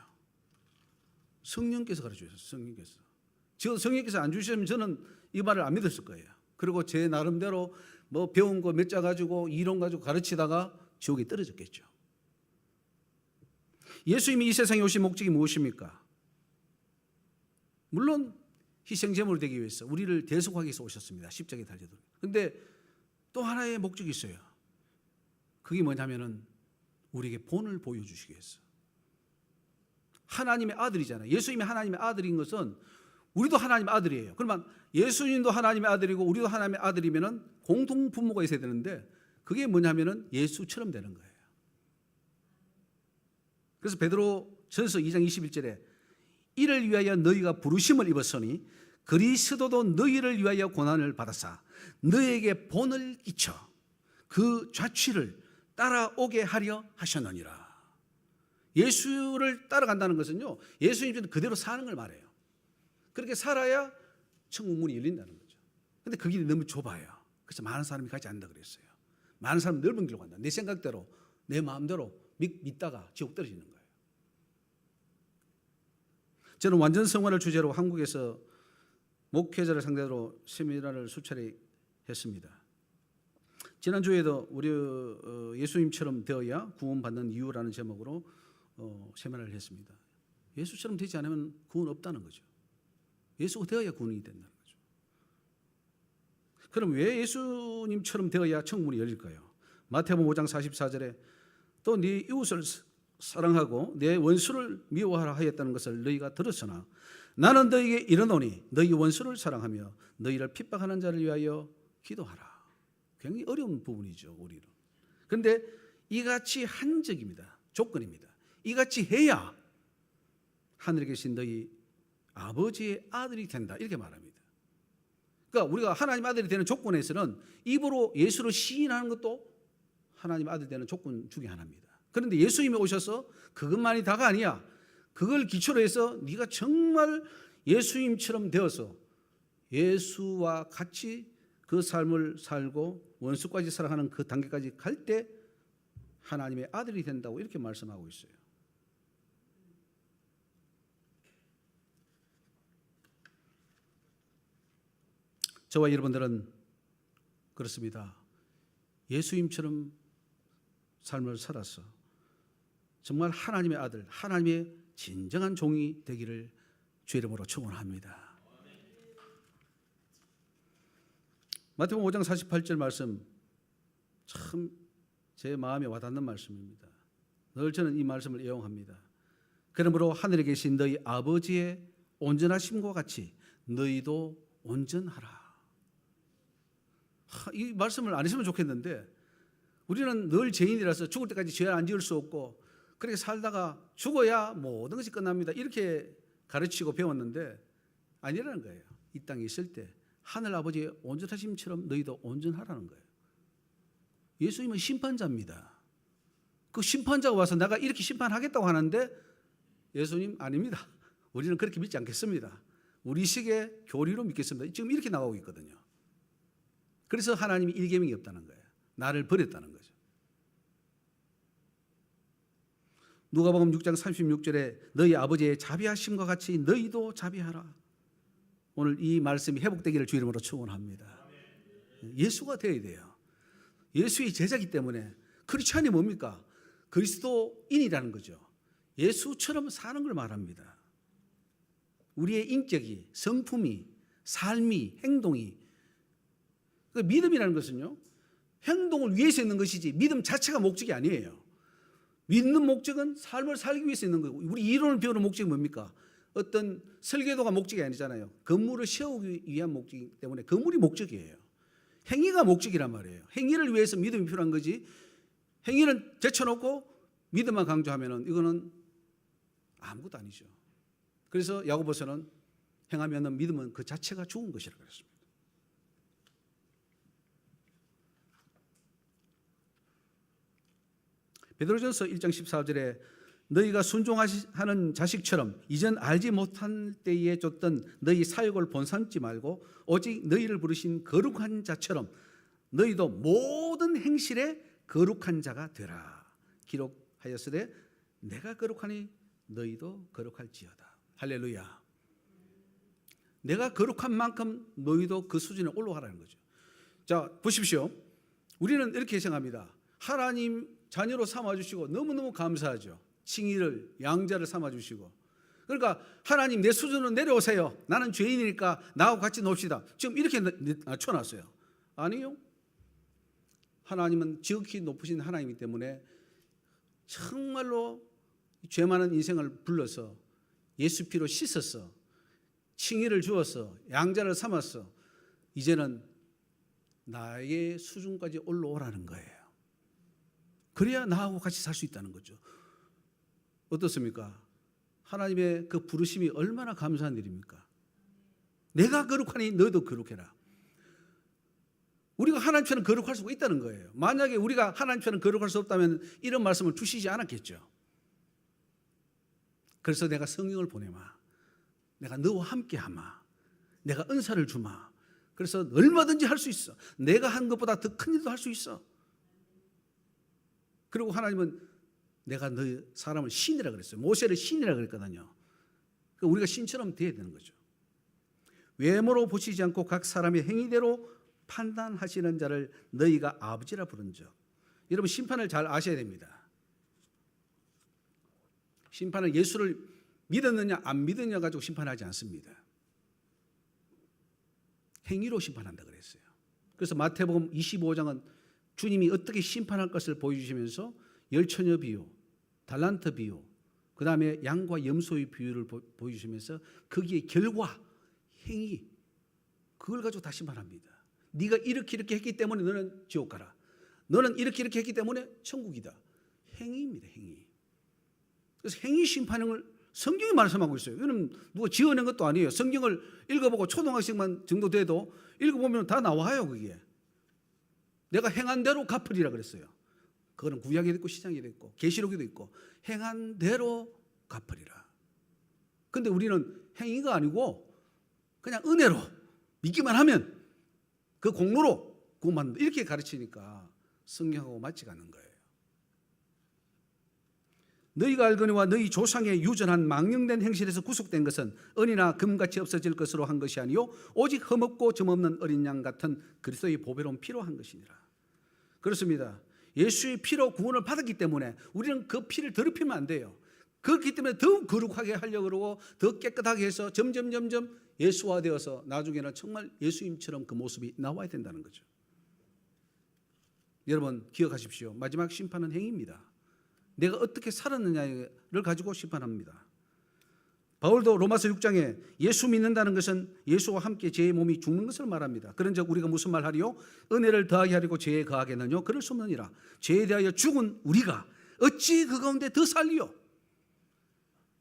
성령께서 가르쳐주셨어요. 성령께서. 성령께서 안 주시면 저는 이 말을 안 믿었을 거예요. 그리고 제 나름대로 뭐 배운 거 몇 자 가지고 이론 가지고 가르치다가 지옥에 떨어졌겠죠. 예수님이 이 세상에 오신 목적이 무엇입니까? 물론 희생제물이 되기 위해서 우리를 대속하기 위해서 오셨습니다. 십자가에 달려도. 그런데 또 하나의 목적이 있어요. 그게 뭐냐면은 우리에게 본을 보여주시기 위해서. 하나님의 아들이잖아요. 예수님이 하나님의 아들인 것은 우리도 하나님의 아들이에요. 그러면 예수님도 하나님의 아들이고 우리도 하나님의 아들이면은 공동 부모가 있어야 되는데 그게 뭐냐면은 예수처럼 되는 거예요. 그래서 베드로전서 2장 21절에 이를 위하여 너희가 부르심을 입었으니 그리스도도 너희를 위하여 고난을 받아사 너희에게 본을 끼쳐 그 좌취를 따라오게 하려 하셨느니라. 예수를 따라간다는 것은요, 예수님 그대로 사는 걸 말해요. 그렇게 살아야 천국 문이 열린다는 거죠. 그런데 그 길이 너무 좁아요. 그래서 많은 사람이 가지 않는다 그랬어요. 많은 사람은 넓은 길로 간다. 내 생각대로, 내 마음대로 믿다가 지옥 떨어지는 거예요. 저는 완전 성화를 주제로 한국에서 목회자를 상대로 세미나를 수차례 했습니다. 지난주에도 우리 예수님처럼 되어야 구원받는 이유라는 제목으로 세미나를 했습니다. 예수처럼 되지 않으면 구원 없다는 거죠. 예수가 되어야 구원이 된다는 거죠. 그럼 왜 예수님처럼 되어야 천국문이 열릴까요? 마태복음 5장 44절에 또 네 이웃을 사랑하고 내 원수를 미워하라 하였다는 것을 너희가 들었으나 나는 너희에게 이르노니 너희 원수를 사랑하며 너희를 핍박하는 자를 위하여 기도하라. 굉장히 어려운 부분이죠, 우리는. 그런데 이같이 한적입니다. 조건입니다. 이같이 해야 하늘에 계신 너희 아버지의 아들이 된다, 이렇게 말합니다. 그러니까 우리가 하나님 아들이 되는 조건에서는 입으로 예수를 시인하는 것도 하나님 아들 되는 조건 중에 하나입니다. 그런데 예수님이 오셔서 그것만이 다가 아니야. 그걸 기초로 해서 네가 정말 예수님처럼 되어서 예수와 같이 그 삶을 살고 원수까지 사랑하는 그 단계까지 갈 때 하나님의 아들이 된다고 이렇게 말씀하고 있어요. 저와 여러분들은 그렇습니다. 예수님처럼 삶을 살아서 정말 하나님의 아들, 하나님의 진정한 종이 되기를 주의 이름으로 축원합니다. 마태복음 5장 48절 말씀 참 제 마음에 와닿는 말씀입니다. 늘 저는 이 말씀을 애용합니다. 그러므로 하늘에 계신 너희 아버지의 온전하심과 같이 너희도 온전하라. 이 말씀을 안 했으면 좋겠는데 우리는 늘 죄인이라서 죽을 때까지 죄를 안 지을 수 없고 그렇게 살다가 죽어야 모든 것이 끝납니다. 이렇게 가르치고 배웠는데 아니라는 거예요. 이 땅에 있을 때 하늘 아버지의 온전하심처럼 너희도 온전하라는 거예요. 예수님은 심판자입니다. 그 심판자가 와서 내가 이렇게 심판하겠다고 하는데 예수님 아닙니다. 우리는 그렇게 믿지 않겠습니다. 우리식의 교리로 믿겠습니다. 지금 이렇게 나가고 있거든요. 그래서 하나님이 일계명이 없다는 거예요. 나를 버렸다는 거죠. 누가복음 6장 36절에 너희 아버지의 자비하심과 같이 너희도 자비하라. 오늘 이 말씀이 회복되기를 주 이름으로 축원합니다. 예수가 되어야 돼요. 예수의 제자이기 때문에 크리스찬이 뭡니까? 그리스도인이라는 거죠. 예수처럼 사는 걸 말합니다. 우리의 인격이, 성품이, 삶이, 행동이. 믿음이라는 것은요, 행동을 위해서 있는 것이지 믿음 자체가 목적이 아니에요. 믿는 목적은 삶을 살기 위해서 있는 거고, 우리 이론을 배우는 목적이 뭡니까? 어떤 설계도가 목적이 아니잖아요. 건물을 세우기 위한 목적이기 때문에 건물이 목적이에요. 행위가 목적이란 말이에요. 행위를 위해서 믿음이 필요한 거지, 행위는 제쳐놓고 믿음만 강조하면 이거는 아무것도 아니죠. 그래서 야고보서는 행하면 믿음은 그 자체가 죽은 것이라고 그랬습니다. 베드로전서 1장 14절에 너희가 순종하는 자식처럼 이전 알지 못한 때에 줬던 너희 사역을 본삼지 말고 오직 너희를 부르신 거룩한 자처럼 너희도 모든 행실에 거룩한 자가 되라. 기록하였으되 내가 거룩하니 너희도 거룩할지어다. 할렐루야. 내가 거룩한 만큼 너희도 그 수준에 올라가라는 거죠. 자, 보십시오. 우리는 이렇게 생각합니다. 하나님 자녀로 삼아주시고 너무너무 감사하죠. 칭의를, 양자를 삼아주시고. 그러니까 하나님 내 수준으로 내려오세요. 나는 죄인이니까 나하고 같이 놉시다. 지금 이렇게 낮춰놨어요. 아니요. 하나님은 지극히 높으신 하나님이기 때문에 정말로 죄 많은 인생을 불러서 예수 피로 씻어서 칭의를 주어서 양자를 삼아서 이제는 나의 수준까지 올라오라는 거예요. 그래야 나하고 같이 살 수 있다는 거죠. 어떻습니까? 하나님의 그 부르심이 얼마나 감사한 일입니까? 내가 거룩하니 너희도 거룩해라. 우리가 하나님처럼 거룩할 수가 있다는 거예요. 만약에 우리가 하나님처럼 거룩할 수 없다면 이런 말씀을 주시지 않았겠죠. 그래서 내가 성령을 보내마. 내가 너와 함께 하마. 내가 은사를 주마. 그래서 얼마든지 할 수 있어. 내가 한 것보다 더 큰 일도 할 수 있어. 그리고 하나님은 내가 너 사람을 신이라 그랬어요. 모세를 신이라 그랬거든요. 그러니까 우리가 신처럼 돼야 되는 거죠. 외모로 보시지 않고 각 사람의 행위대로 판단하시는 자를 너희가 아버지라 부른즉. 여러분 심판을 잘 아셔야 됩니다. 심판은 예수를 믿었느냐 안 믿었느냐 가지고 심판하지 않습니다. 행위로 심판한다 그랬어요. 그래서 마태복음 25장은 주님이 어떻게 심판할 것을 보여주시면서 열처녀 비유, 달란트 비유, 그 다음에 양과 염소의 비유를 보여주시면서 거기에 결과, 행위, 그걸 가지고 다 심판합니다. 네가 이렇게 했기 때문에 너는 지옥 가라. 너는 이렇게 했기 때문에 천국이다. 행위입니다. 행위. 그래서 행위 심판을 성경이 말씀하고 있어요. 이거는 누가 지어낸 것도 아니에요. 성경을 읽어보고 초등학생만 정도 돼도 읽어보면 다 나와요. 그게. 내가 행한 대로 갚으리라 그랬어요. 그거는 구약에도 있고 신약에도 있고 계시록에도 있고 행한 대로 갚으리라. 그런데 우리는 행위가 아니고 그냥 은혜로 믿기만 하면 그 공로로 그것만 이렇게 가르치니까 성경하고 맞지가 않는 거예요. 너희가 알거니와 너희 조상의 유전한 망령된 행실에서 구속된 것은 은이나 금같이 없어질 것으로 한 것이 아니요 오직 흠없고 점없는 어린 양 같은 그리스도의 보배로운 피로 한 것이니라. 그렇습니다. 예수의 피로 구원을 받았기 때문에 우리는 그 피를 더럽히면 안 돼요. 그렇기 때문에 더욱 거룩하게 하려고 그러고 더 깨끗하게 해서 점점 예수화되어서 나중에는 정말 예수님처럼 그 모습이 나와야 된다는 거죠. 여러분 기억하십시오. 마지막 심판은 행위입니다. 내가 어떻게 살았느냐를 가지고 심판합니다. 바울도 로마서 6장에 예수 믿는다는 것은 예수와 함께 죄의 몸이 죽는 것을 말합니다. 그런즉 우리가 무슨 말하리요? 은혜를 더하게 하려고 죄에 거하겠느냐? 그럴 수 없느니라. 죄에 대하여 죽은 우리가 어찌 그 가운데 더 살리요?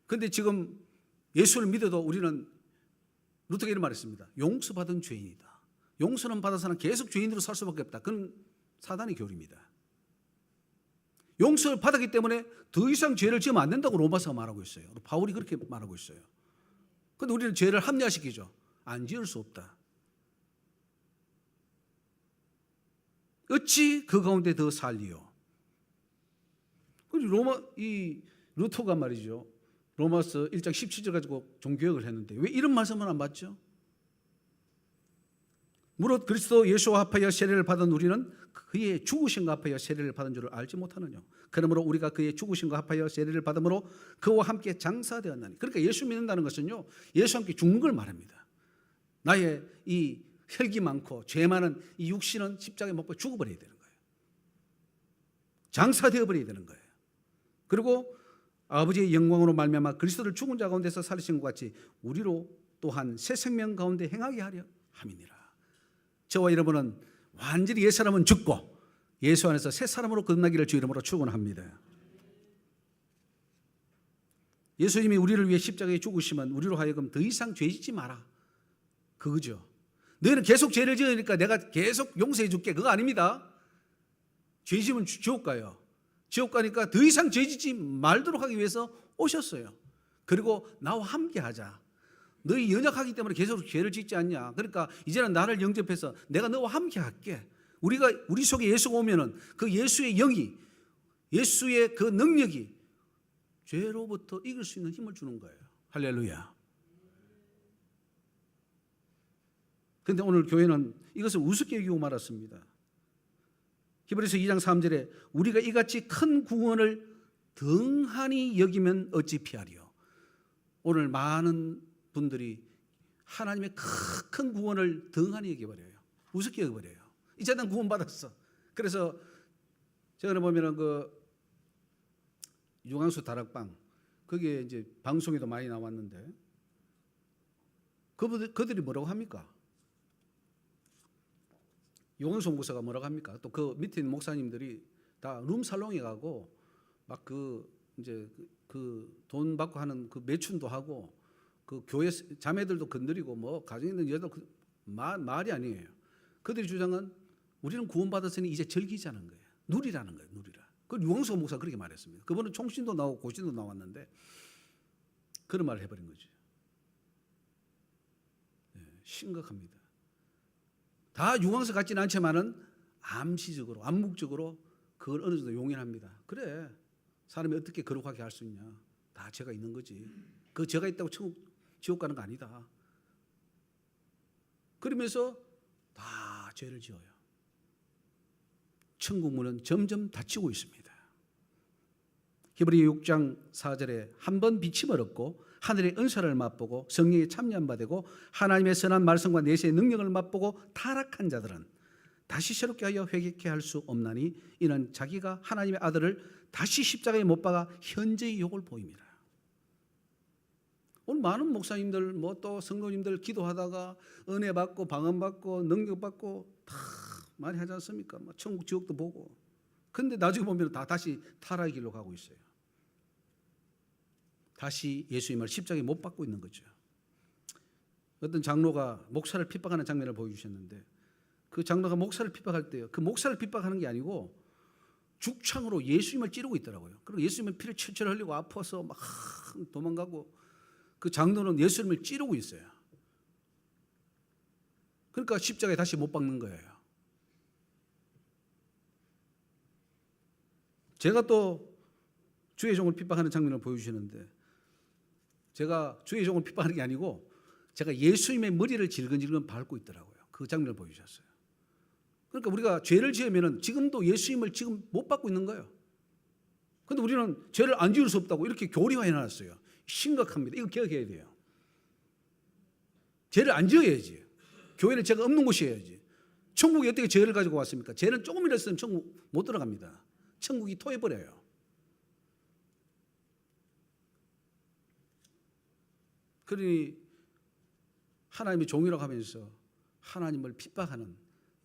그런데 지금 예수를 믿어도 우리는 루터가 이런 말했습니다. 용서받은 죄인이다. 용서는 받아서는 계속 죄인으로 살 수밖에 없다. 그건 사단의 교리입니다. 용서를 받았기 때문에 더 이상 죄를 지으면 안 된다고 로마서가 말하고 있어요. 바울이 그렇게 말하고 있어요. 그런데 우리는 죄를 합리화시키죠. 안 지을 수 없다. 어찌 그 가운데 더 살리요? 이 루터가 말이죠. 로마서 1장 17절 가지고 종교역을 했는데 왜 이런 말씀을 안 받죠? 무릇 그리스도 예수와 합하여 세례를 받은 우리는 그의 죽으심과 합하여 세례를 받은 줄을 알지 못하느냐. 그러므로 우리가 그의 죽으심과 합하여 세례를 받음으로 그와 함께 장사되었나니. 그러니까 예수 믿는다는 것은요, 예수와 함께 죽는 걸 말합니다. 나의 이 혈기 많고 죄 많은 이 육신은 십자가에 못 박혀 죽어버려야 되는 거예요. 장사되어 버려야 되는 거예요. 그리고 아버지의 영광으로 말미암아 그리스도를 죽은 자 가운데서 살리신 것 같이 우리로 또한 새 생명 가운데 행하게 하려 함이니라. 저와 여러분은 완전히 옛 사람은 죽고 예수 안에서 새 사람으로 거듭나기를 주 이름으로 축원합니다. 예수님이 우리를 위해 십자가에 죽으시면 우리로 하여금 더 이상 죄 짓지 마라. 그거죠. 너희는 계속 죄를 지으니까 내가 계속 용서해 줄게. 그거 아닙니다. 죄 지으면 지옥 가요. 지옥 가니까 더 이상 죄 짓지 말도록 하기 위해서 오셨어요. 그리고 나와 함께 하자. 너희 연약하기 때문에 계속 죄를 짓지 않냐. 그러니까 이제는 나를 영접해서 내가 너와 함께 할게. 우리 속에 예수가 오면은 그 예수의 영이, 예수의 그 능력이 죄로부터 이길 수 있는 힘을 주는 거예요. 할렐루야. 그런데 오늘 교회는 이것을 우습게 여기고 말았습니다. 히브리서 2장 3절에 우리가 이같이 큰 구원을 등한히 여기면 어찌 피하리요. 오늘 많은 분들이 하나님의 큰 구원을 등한히 여겨버려요. 우습게 여겨버려요. 이제 난 구원받았어. 그래서 최근에 보면은 그 유광수 다락방 거기에 이제 방송에도 많이 나왔는데 그들이 뭐라고 합니까? 유광수 목사가 뭐라고 합니까? 또 그 밑에 있는 목사님들이 다 룸살롱에 가고 막 그 이제 그 돈 받고 하는 그 매춘도 하고 그 교회 자매들도 건드리고 뭐 가정 있는 여자도 말이 아니에요. 그들의 주장은 우리는 구원받았으니 이제 즐기자는 거예요. 누리라는 거예요. 누리라. 그 유광수 목사가 그렇게 말했습니다. 그분은 총신도 나오고 고신도 나왔는데 그런 말을 해버린 거죠. 네, 심각합니다. 다 유광수 같지는 않지만은 암시적으로, 암묵적으로 그걸 어느 정도 용인합니다. 그래, 사람이 어떻게 거룩하게 할 수 있냐? 다 죄가 있는 거지. 그 죄가 있다고 지옥 가는 거 아니다. 그러면서 다 죄를 지어요. 천국 문은 점점 닫히고 있습니다. 히브리 6장 4절에 한 번 비침을 얻고 하늘의 은사를 맛보고 성령에 참여한 바 되고 하나님의 선한 말씀과 내세의 능력을 맛보고 타락한 자들은 다시 새롭게 하여 회개케 할 수 없나니 이는 자기가 하나님의 아들을 다시 십자가에 못 박아 현재의 욕을 보입니다. 오늘 많은 목사님들 뭐 또 성도님들 기도하다가 은혜 받고 방언 받고 능력 받고 다 많이 하지 않습니까? 뭐 천국 지옥도 보고. 근데 나중에 보면 다 다시 타락의 길로 가고 있어요. 다시 예수님을 십자가에 못 박고 있는 거죠. 어떤 장로가 목사를 핍박하는 장면을 보여주셨는데 그 장로가 목사를 핍박할 때요. 그 목사를 핍박하는 게 아니고 죽창으로 예수님을 찌르고 있더라고요. 그리고 예수님은 피를 철철 흘리고 아파서 막 도망가고 그 장로는 예수님을 찌르고 있어요. 그러니까 십자가에 다시 못 박는 거예요. 제가 또 주의 종을 핍박하는 장면을 보여주시는데 제가 주의 종을 핍박하는 게 아니고 제가 예수님의 머리를 질근질근 밟고 있더라고요. 그 장면을 보여주셨어요. 그러니까 우리가 죄를 지으면 지금도 예수님을 지금 못 받고 있는 거예요. 그런데 우리는 죄를 안 지을 수 없다고 이렇게 교리화해 놨어요. 심각합니다. 이거 개혁해야 돼요. 죄를 안 지어야지. 교회는 죄가 없는 곳이어야지. 천국이 어떻게 죄를 가지고 왔습니까? 죄는 조금이라도 있으면 천국 못 들어갑니다. 천국이 토해버려요. 그러니 하나님의 종이라고 하면서 하나님을 핍박하는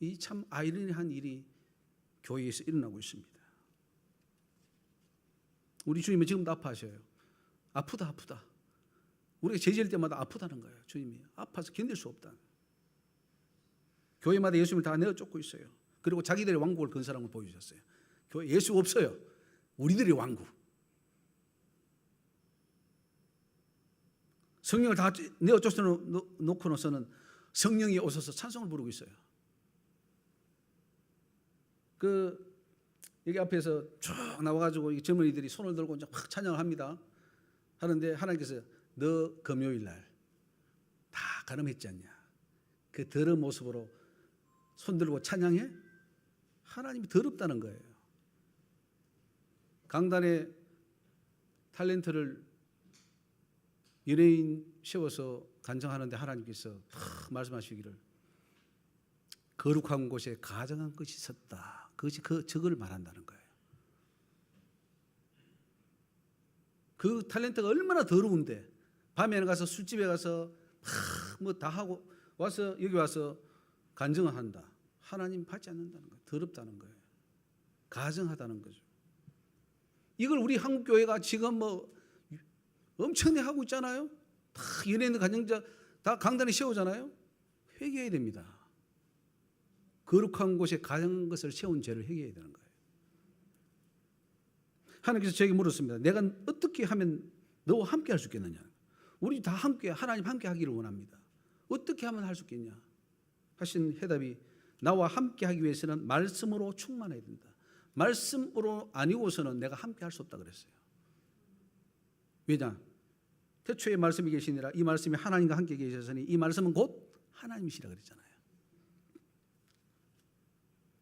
이 참 아이러니한 일이 교회에서 일어나고 있습니다. 우리 주님은 지금도 아파하셔요. 아프다. 우리가 죄 지을 때마다 아프다는 거예요. 주님이 아파서 견딜 수 없다. 교회마다 예수님을 다 내어쫓고 있어요. 그리고 자기들의 왕국을 건설한 걸 보여주셨어요. 교회 예수 없어요. 우리들의 왕국. 성령을 다 내어쫓아 놓고 나서는 성령이 오셔서 찬송을 부르고 있어요. 여기 앞에서 쭉 나와가지고 이 젊은이들이 손을 들고 이제 확 찬양을 합니다. 하는데 하나님께서 너 금요일 날 다 가늠했지 않냐? 그 더러운 모습으로 손 들고 찬양해? 하나님이 더럽다는 거예요. 강단에 탤런트를 연예인 세워서 간증하는데 하나님께서 말씀하시기를 거룩한 곳에 가정한 것이 있었다. 그것이 저걸 말한다는 거예요. 그 탤런트가 얼마나 더러운데 밤에는 가서 술집에 가서 뭐 다 하고 와서 여기 와서 간증을 한다. 하나님 받지 않는다는 거예요. 더럽다는 거예요. 가증하다는 거죠. 이걸 우리 한국 교회가 지금 뭐 엄청나게 하고 있잖아요. 다 연예인 간증자 다 강단에 세우잖아요. 회개해야 됩니다. 거룩한 곳에 가장 것을 세운 죄를 회개해야 되는 거예요. 하나님께서 저에게 물었습니다. 내가 어떻게 하면 너와 함께 할 수 있겠느냐? 우리 다 함께 하나님 함께 하기를 원합니다. 어떻게 하면 할 수 있겠냐? 하신 해답이 나와 함께 하기 위해서는 말씀으로 충만해야 된다. 말씀으로 아니고서는 내가 함께 할 수 없다 그랬어요. 왜냐? 태초에 말씀이 계시니라. 이 말씀이 하나님과 함께 계셨으니 이 말씀은 곧 하나님이시라 그랬잖아요.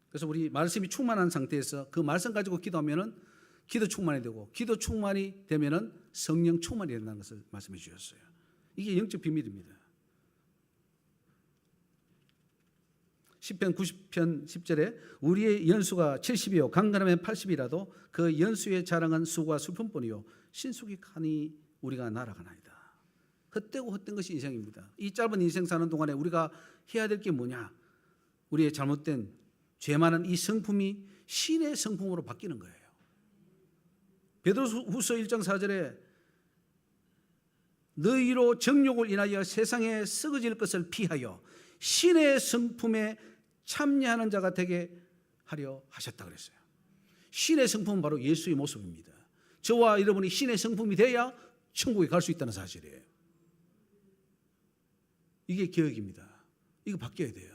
그래서 우리 말씀이 충만한 상태에서 그 말씀 가지고 기도하면은 기도 충만이 되고, 기도 충만이 되면은 성령 충만이 된다는 것을 말씀해 주셨어요. 이게 영적 비밀입니다. 시편 90편 10절에 우리의 연수가 70이요 강건하면 80이라도 그 연수의 자랑은 수고와 슬픔뿐이요 신속히 가니 우리가 날아가나이다. 헛되고 헛된 것이 인생입니다. 이 짧은 인생 사는 동안에 우리가 해야 될 게 뭐냐? 우리의 잘못된 죄 많은 이 성품이 신의 성품으로 바뀌는 거예요. 베드로후서 1장 4절에 너희로 정욕을 인하여 세상에 썩어질 것을 피하여 신의 성품에 참여하는 자가 되게 하려 하셨다 그랬어요. 신의 성품은 바로 예수의 모습입니다. 저와 여러분이 신의 성품이 돼야 천국에 갈 수 있다는 사실이에요. 이게 개혁입니다. 이거 바뀌어야 돼요.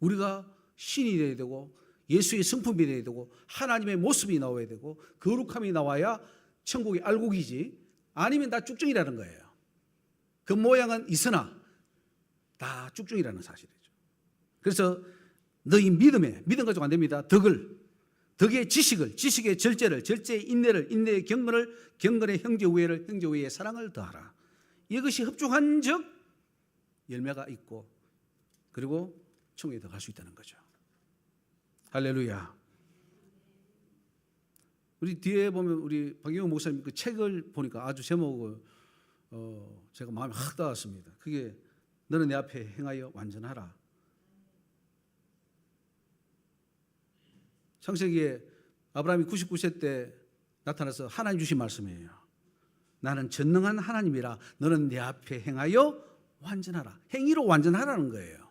우리가 신이 되어야 되고 예수의 성품이 되어야 되고 하나님의 모습이 나와야 되고 거룩함이 나와야 천국이 알곡이지, 아니면 다 쭉정이라는 거예요. 그 모양은 있으나 다 쭉정이라는 사실이죠. 그래서 너희 믿음 가지고 안 됩니다. 덕의 지식을, 지식의 절제를, 절제의 인내를, 인내의 경건을, 경건의 형제 우애를, 형제 우애의 사랑을 더하라. 이것이 흡족한 적 열매가 있고 그리고 천국에 들어갈 수 있다는 거죠. 할렐루야. 우리 뒤에 보면 우리 박영호 목사님 그 책을 보니까 아주 제목을 제가 마음에 확 닿았습니다. 그게 너는 내 앞에 행하여 완전하라. 창세기에 아브라함이 99세 때 나타나서 하나님 주신 말씀이에요. 나는 전능한 하나님이라 너는 내 앞에 행하여 완전하라. 행위로 완전하라는 거예요.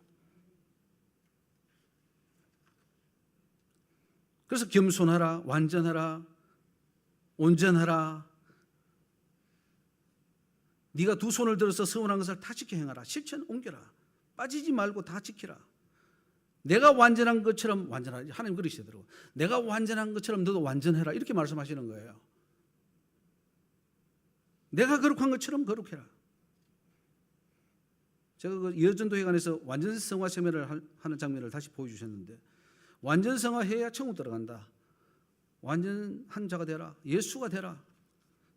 그래서 겸손하라, 완전하라, 온전하라. 네가 두 손을 들어서 서운한 것을 다 지켜 행하라. 실천 옮겨라. 빠지지 말고 다 지키라. 내가 완전한 것처럼 완전하라. 하나님 그러시더라고요. 내가 완전한 것처럼 너도 완전해라. 이렇게 말씀하시는 거예요. 내가 거룩한 것처럼 거룩해라. 제가 그 여전도회관에서 완전성화 세미나를 하는 장면을 다시 보여주셨는데, 완전성화해야 천국 들어간다. 완전한 자가 되라. 예수가 되라.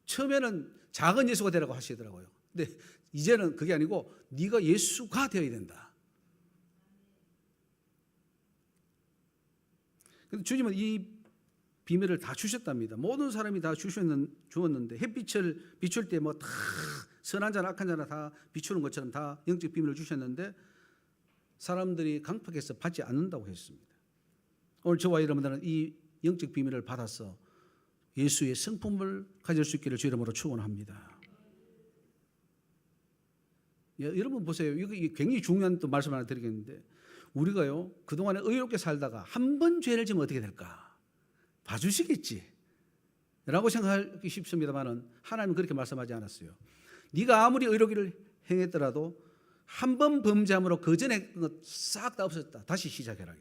처음에는 작은 예수가 되라고 하시더라고요. 근데 이제는 그게 아니고 네가 예수가 되어야 된다. 근데 주님은 이 비밀을 다 주셨답니다. 모든 사람이 다 주었는데 햇빛을 비출 때 뭐 다 선한 자나 악한 자나 다 비추는 것처럼 다 영적 비밀을 주셨는데 사람들이 강팍해서 받지 않는다고 했습니다. 오늘 저와 여러분들은 이 영적 비밀을 받아서 예수의 성품을 가질 수 있기를 주 이름으로 축원합니다. 여러분 보세요. 이거 굉장히 중요한 또 말씀 하나 드리겠는데, 우리가요 그동안에 의롭게 살다가 한 번 죄를 지면 어떻게 될까? 봐주시겠지 라고 생각하기 쉽습니다만 하나님은 그렇게 말씀하지 않았어요. 네가 아무리 의롭기를 행했더라도 한 번 범죄함으로 그 전에 싹 다 없었다. 다시 시작해라.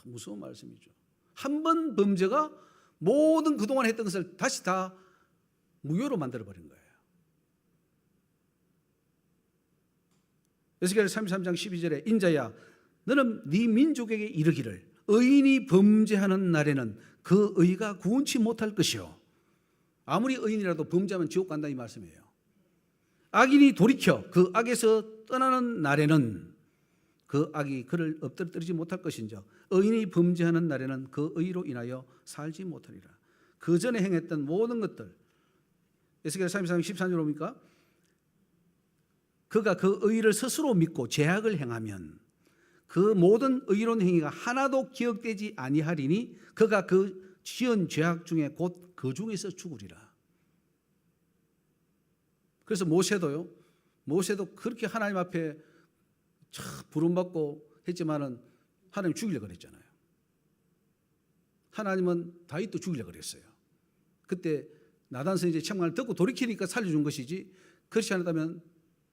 무서운 말씀이죠. 한 번 범죄가 모든 그동안 했던 것을 다시 다 무효로 만들어버린 거예요. 에스겔 33장 12절에 인자야 너는 네 민족에게 이르기를 의인이 범죄하는 날에는 그 의가 구원치 못할 것이요. 아무리 의인이라도 범죄하면 지옥 간다 이 말씀이에요. 악인이 돌이켜 그 악에서 떠나는 날에는 그 악이 그를 엎드리지 못할 것인즉 의인이 범죄하는 날에는 그 의로 인하여 살지 못하리라. 그 전에 행했던 모든 것들, 에스겔 33장 13절 보니까 그가 그 의를 스스로 믿고 죄악을 행하면 그 모든 의로운 행위가 하나도 기억되지 아니하리니 그가 그 지은 죄악 중에 곧 그 중에서 죽으리라. 그래서 모세도 그렇게 하나님 앞에 부름받고 했지만은 하나님 죽이려고 그랬잖아요. 하나님은 다윗도 죽이려고 그랬어요. 그때 나단 선지자의 책망을 듣고 돌이키니까 살려준 것이지, 그렇지 않았다면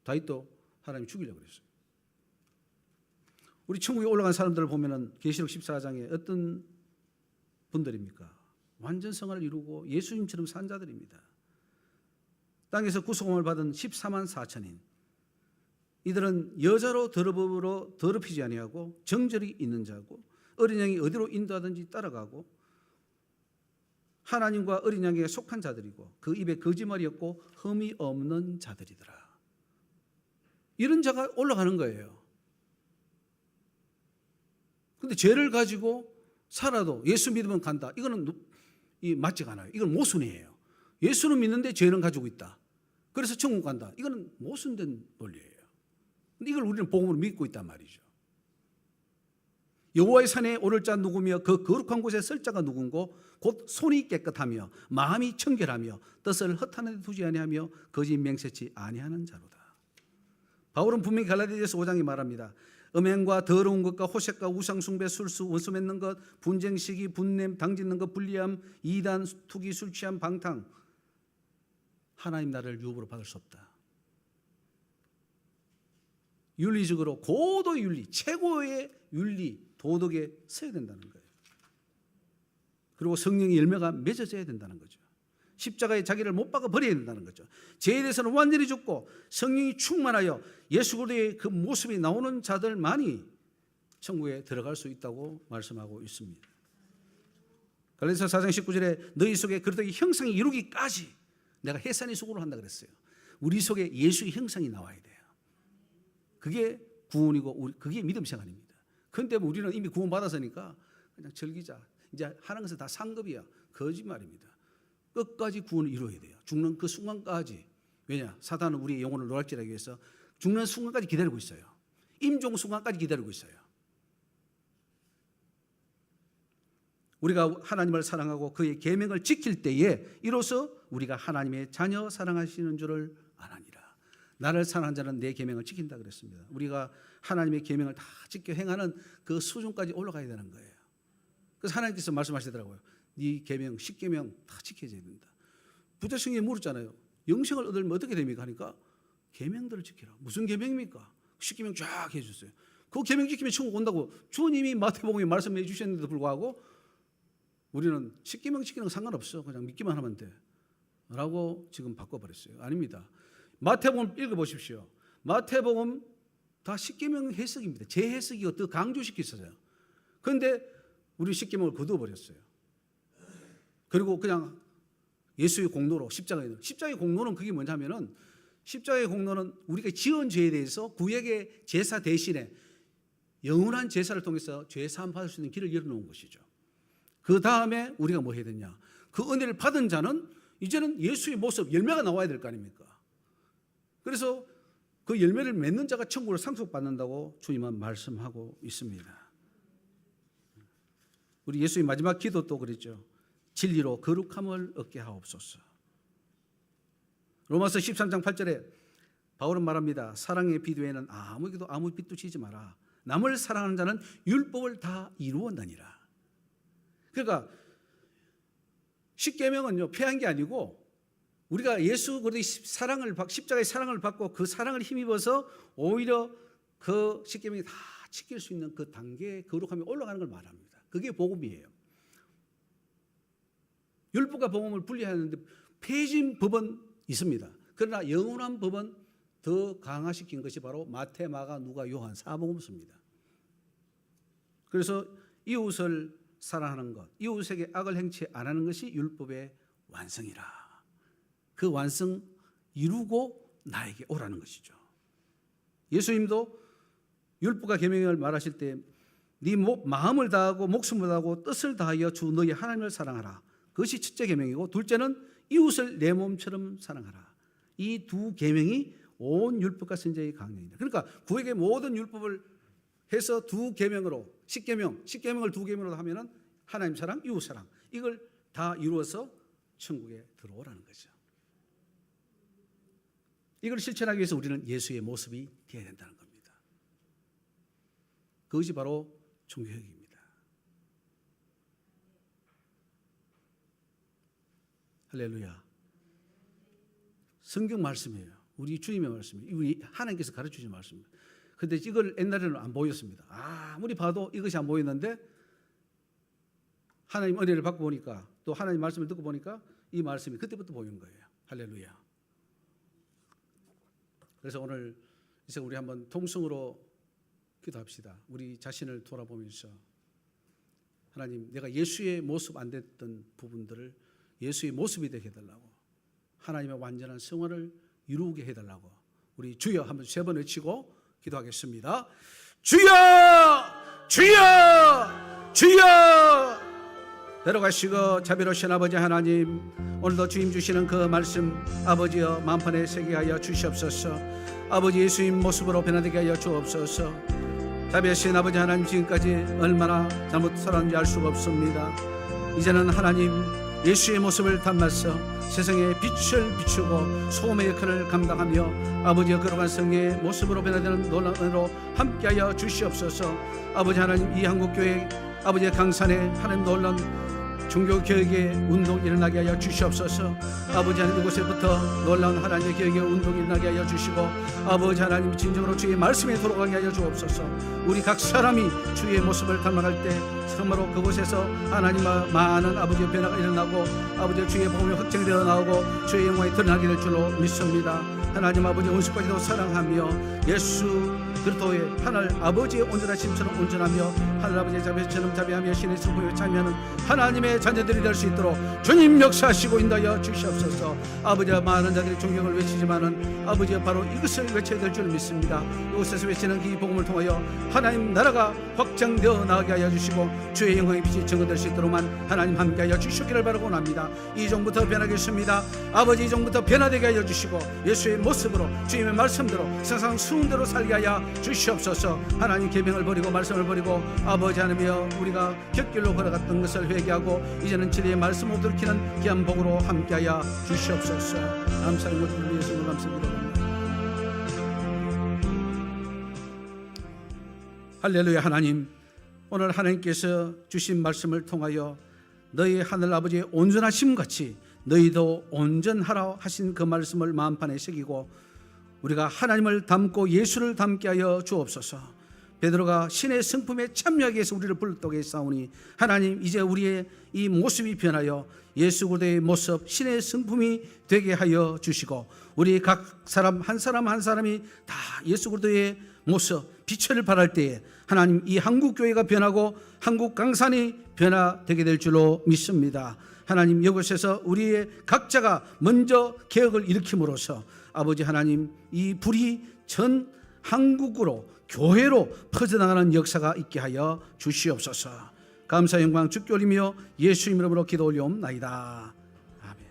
다윗도 하나님 죽이려고 그랬어요. 우리 천국에 올라간 사람들을 보면은 계시록 14장에 어떤 분들입니까? 완전 성화를 이루고 예수님처럼 산 자들입니다. 땅에서 구속함을 받은 14만 4천인. 이들은 여자로 더럽음으로 더럽히지 아니하고 정절이 있는 자고 어린 양이 어디로 인도하든지 따라가고 하나님과 어린 양에게 속한 자들이고 그 입에 거짓말이 없고 흠이 없는 자들이더라. 이런 자가 올라가는 거예요. 그런데 죄를 가지고 살아도 예수 믿으면 간다. 이거는 맞지가 않아요. 이건 모순이에요. 예수는 믿는데 죄는 가지고 있다. 그래서 천국 간다. 이거는 모순된 논리예요. 근데 이걸 우리는 복음으로 믿고 있단 말이죠. 여호와의 산에 오를 자 누구며 그 거룩한 곳에 설 자가 누군고 곧 손이 깨끗하며 마음이 청결하며 뜻을 허탄한 데 두지 아니하며 거짓 맹세치 아니하는 자로다. 바울은 분명히 갈라디아서 5장에 말합니다. 음행과 더러운 것과 호색과 우상숭배, 술수, 원수 맺는 것, 분쟁, 시기, 분냄, 당짓는 것, 불리함, 이단, 투기, 술 취함, 방탕. 하나님 나라를 유업으로 받을 수 없다. 윤리적으로 고도의 윤리, 최고의 윤리, 도덕에 서야 된다는 거예요. 그리고 성령의 열매가 맺어져야 된다는 거죠. 십자가에 자기를 못 박아 버려야 된다는 거죠. 죄에 대해서는 완전히 죽고 성령이 충만하여 예수 그리스도의 그 모습이 나오는 자들만이 천국에 들어갈 수 있다고 말씀하고 있습니다. 갈라디아서 4장 19절에 너희 속에 그리스도의 형상이 이루기까지 내가 해산의 수고를 한다 그랬어요. 우리 속에 예수의 형상이 나와야 돼요. 그게 구원이고 그게 믿음 생활입니다. 그런데 우리는 이미 구원 받았으니까 그냥 즐기자. 이제 하는 것은 다 상급이야. 거짓말입니다. 끝까지 구원을 이루어야 돼요. 죽는 그 순간까지. 왜냐? 사단은 우리의 영혼을 노략질하기 위해서 죽는 순간까지 기다리고 있어요. 임종 순간까지 기다리고 있어요. 우리가 하나님을 사랑하고 그의 계명을 지킬 때에 이로써 우리가 하나님의 자녀 사랑하시는 줄을 아나니라. 나를 사랑하는 자는 내 계명을 지킨다 그랬습니다. 우리가 하나님의 계명을 다 지켜 행하는 그 수준까지 올라가야 되는 거예요. 그래서 하나님께서 말씀하시더라고요. 네 계명, 10계명 다 지켜져야 된다. 부자성이 물었잖아요. 영생을 얻으면 어떻게 됩니까? 하니까 계명들을 지키라. 무슨 계명입니까? 10계명 쫙 해주셨어요. 그 계명 지키면 천국 온다고 주님이 마태복음에 말씀해 주셨는데도 불구하고 우리는 10계명 지키는 건 상관없어. 그냥 믿기만 하면 돼. 라고 지금 바꿔버렸어요. 아닙니다. 마태복음 읽어보십시오. 마태복음 다 10계명 해석입니다. 제 해석이고 더 강조시켰어요. 그런데 우리 10계명을 거두어버렸어요. 그리고 그냥 예수의 공로로 십자가의 공로는 그게 뭐냐면은 십자가의 공로는 우리가 지은 죄에 대해서 구약의 제사 대신에 영원한 제사를 통해서 죄 사함 받을 수 있는 길을 열어놓은 것이죠. 그 다음에 우리가 뭐 해야 되냐? 그 은혜를 받은 자는 이제는 예수의 모습, 열매가 나와야 될 거 아닙니까? 그래서 그 열매를 맺는 자가 천국을 상속받는다고 주님은 말씀하고 있습니다. 우리 예수의 마지막 기도 또 그랬죠. 진리로 거룩함을 얻게 하옵소서. 로마서 13장 8절에 바울은 말합니다. 사랑의 빛 외에는 아무에게도 아무 빛도 지지 마라. 남을 사랑하는 자는 율법을 다 이루었나니라. 그러니까 10계명은요 폐한 게 아니고 우리가 예수 그리스도의 십자가의 사랑을 받고 그 사랑을 힘입어서 오히려 그 10계명이 다 지킬 수 있는 그 단계의 거룩함이 올라가는 걸 말합니다. 그게 복음이에요. 율법과 복음을 분리하는데 폐해진 법은 있습니다. 그러나 영원한 법은 더 강화시킨 것이 바로 마태, 마가, 누가, 요한 사복음서입니다. 그래서 이웃을 사랑하는 것, 이웃에게 악을 행치 안 하는 것이 율법의 완성이라. 그 완성 이루고 나에게 오라는 것이죠. 예수님도 율법과 계명을 말하실 때 네 마음을 다하고 목숨을 다하고 뜻을 다하여 주 너희 하나님을 사랑하라. 그것이 첫째 계명이고 둘째는 이웃을 내 몸처럼 사랑하라. 이 두 계명이 온 율법과 선지자의 강령이다. 그러니까 구약의 모든 율법을 해서 두 계명으로 10계명을 두 계명으로 하면은 하나님 사랑, 이웃 사랑 이걸 다 이루어서 천국에 들어오라는 거죠. 이걸 실천하기 위해서 우리는 예수의 모습이 되어야 된다는 겁니다. 그것이 바로 종교혁입니다. 할렐루야. 성경 말씀이에요. 우리 주님의 말씀이에요. 우리 하나님께서 가르쳐주신 말씀입니다. 근데 이걸 옛날에는 안 보였습니다. 아무리 봐도 이것이 안 보였는데 하나님 은혜를 받고 보니까 또 하나님 말씀을 듣고 보니까 이 말씀이 그때부터 보이는 거예요. 할렐루야. 그래서 오늘 이제 우리 한번 통성으로 기도합시다. 우리 자신을 돌아보면서 하나님, 내가 예수의 모습 안 됐던 부분들을 예수의 모습이 되게 해달라고, 하나님의 완전한 성화를 이루게 해달라고 우리 주여 한번 3번 외치고 기도하겠습니다. 주여, 주여, 주여. 데려가시고 자비로우신 아버지 하나님, 오늘도 주님 주시는 그 말씀 아버지여 마음판에 새기게 하여 주시옵소서. 아버지 예수님 모습으로 변화되게 하여 주옵소서. 자비하신 아버지 하나님, 지금까지 얼마나 잘못 살았는지 알 수가 없습니다. 이제는 하나님 예수의 모습을 닮아서 세상에 빛을 비추고 소금의 역할을 감당하며 아버지의 거룩한 성의 모습으로 변화되는 놀라움으로 함께하여 주시옵소서. 아버지 하나님, 이 한국교회 아버지의 강산에 하나님 놀라운 종교개혁의 운동 일어나게 하여 주시옵소서. 아버지 하나님, 이곳에부터 놀라운 하나님의 개혁의 운동이 일어나게 하여 주시고 아버지 하나님, 진정으로 주의 말씀에 돌아가게 하여 주옵소서. 우리 각 사람이 주의 모습을 닮아갈 때 참으로 그곳에서 하나님과 많은 아버지의 변화가 일어나고 아버지의 주의 복음이 확정되어 나오고 주의 영광이 드러나게 될 줄로 믿습니다. 하나님 아버지, 원수까지도 사랑하며 예수 그리스도의 하늘 아버지의 온전하심처럼 온전하며 하늘 아버지의 자비처럼 자비하며 신의 성품에 참여하는 하나님의 자녀들이 될 수 있도록 주님 역사하시고 인도하여 주시옵소서. 아버지와 많은 자들이 존경을 외치지만은 아버지가 바로 이것을 외쳐야 될 줄 믿습니다. 이곳에서 외치는 이 복음을 통하여 하나님 나라가 확장되어 나가게 하여 주시고 주의 영광의 빛이 증거될 수 있도록만 하나님 함께하여 주시기를 바라고 합니다. 이종부터 변하겠습니다. 아버지, 이종부터 변화되게 하여 주시고 예수의 모습으로 주님의 말씀대로 세상 수운대로 살게 하여 주시옵소서. 하나님 계명을 버리고 말씀을 버리고 아버지 하나님이여 우리가 곁길로 걸어갔던 것을 회개하고 이제는 진리의 말씀을 들키는 귀한 복으로 함께하여 주시옵소서. 감사의 모든 예수님을 감사드립니다. 할렐루야. 하나님, 오늘 하나님께서 주신 말씀을 통하여 너희 하늘 아버지의 온전하심 같이 너희도 온전하라 하신 그 말씀을 마음판에 새기고 우리가 하나님을 닮고 예수를 닮게 하여 주옵소서. 베드로가 신의 성품에 참여하기 위해서 우리를 불렀다고 했사오니 하나님, 이제 우리의 이 모습이 변하여 예수 그리스도의 모습, 신의 성품이 되게 하여 주시고 우리 각 사람 한 사람이 다 예수 그리스도의 모습, 빛을 발할 때에 하나님, 이 한국교회가 변하고 한국 강산이 변화되게 될 줄로 믿습니다. 하나님, 이곳에서 우리의 각자가 먼저 개혁을 일으킴으로써 아버지 하나님, 이 불이 전 한국으로 교회로 퍼져나가는 역사가 있게 하여 주시옵소서. 감사 영광 주께 올리며 예수 이름으로 기도 올리옵나이다. 아멘.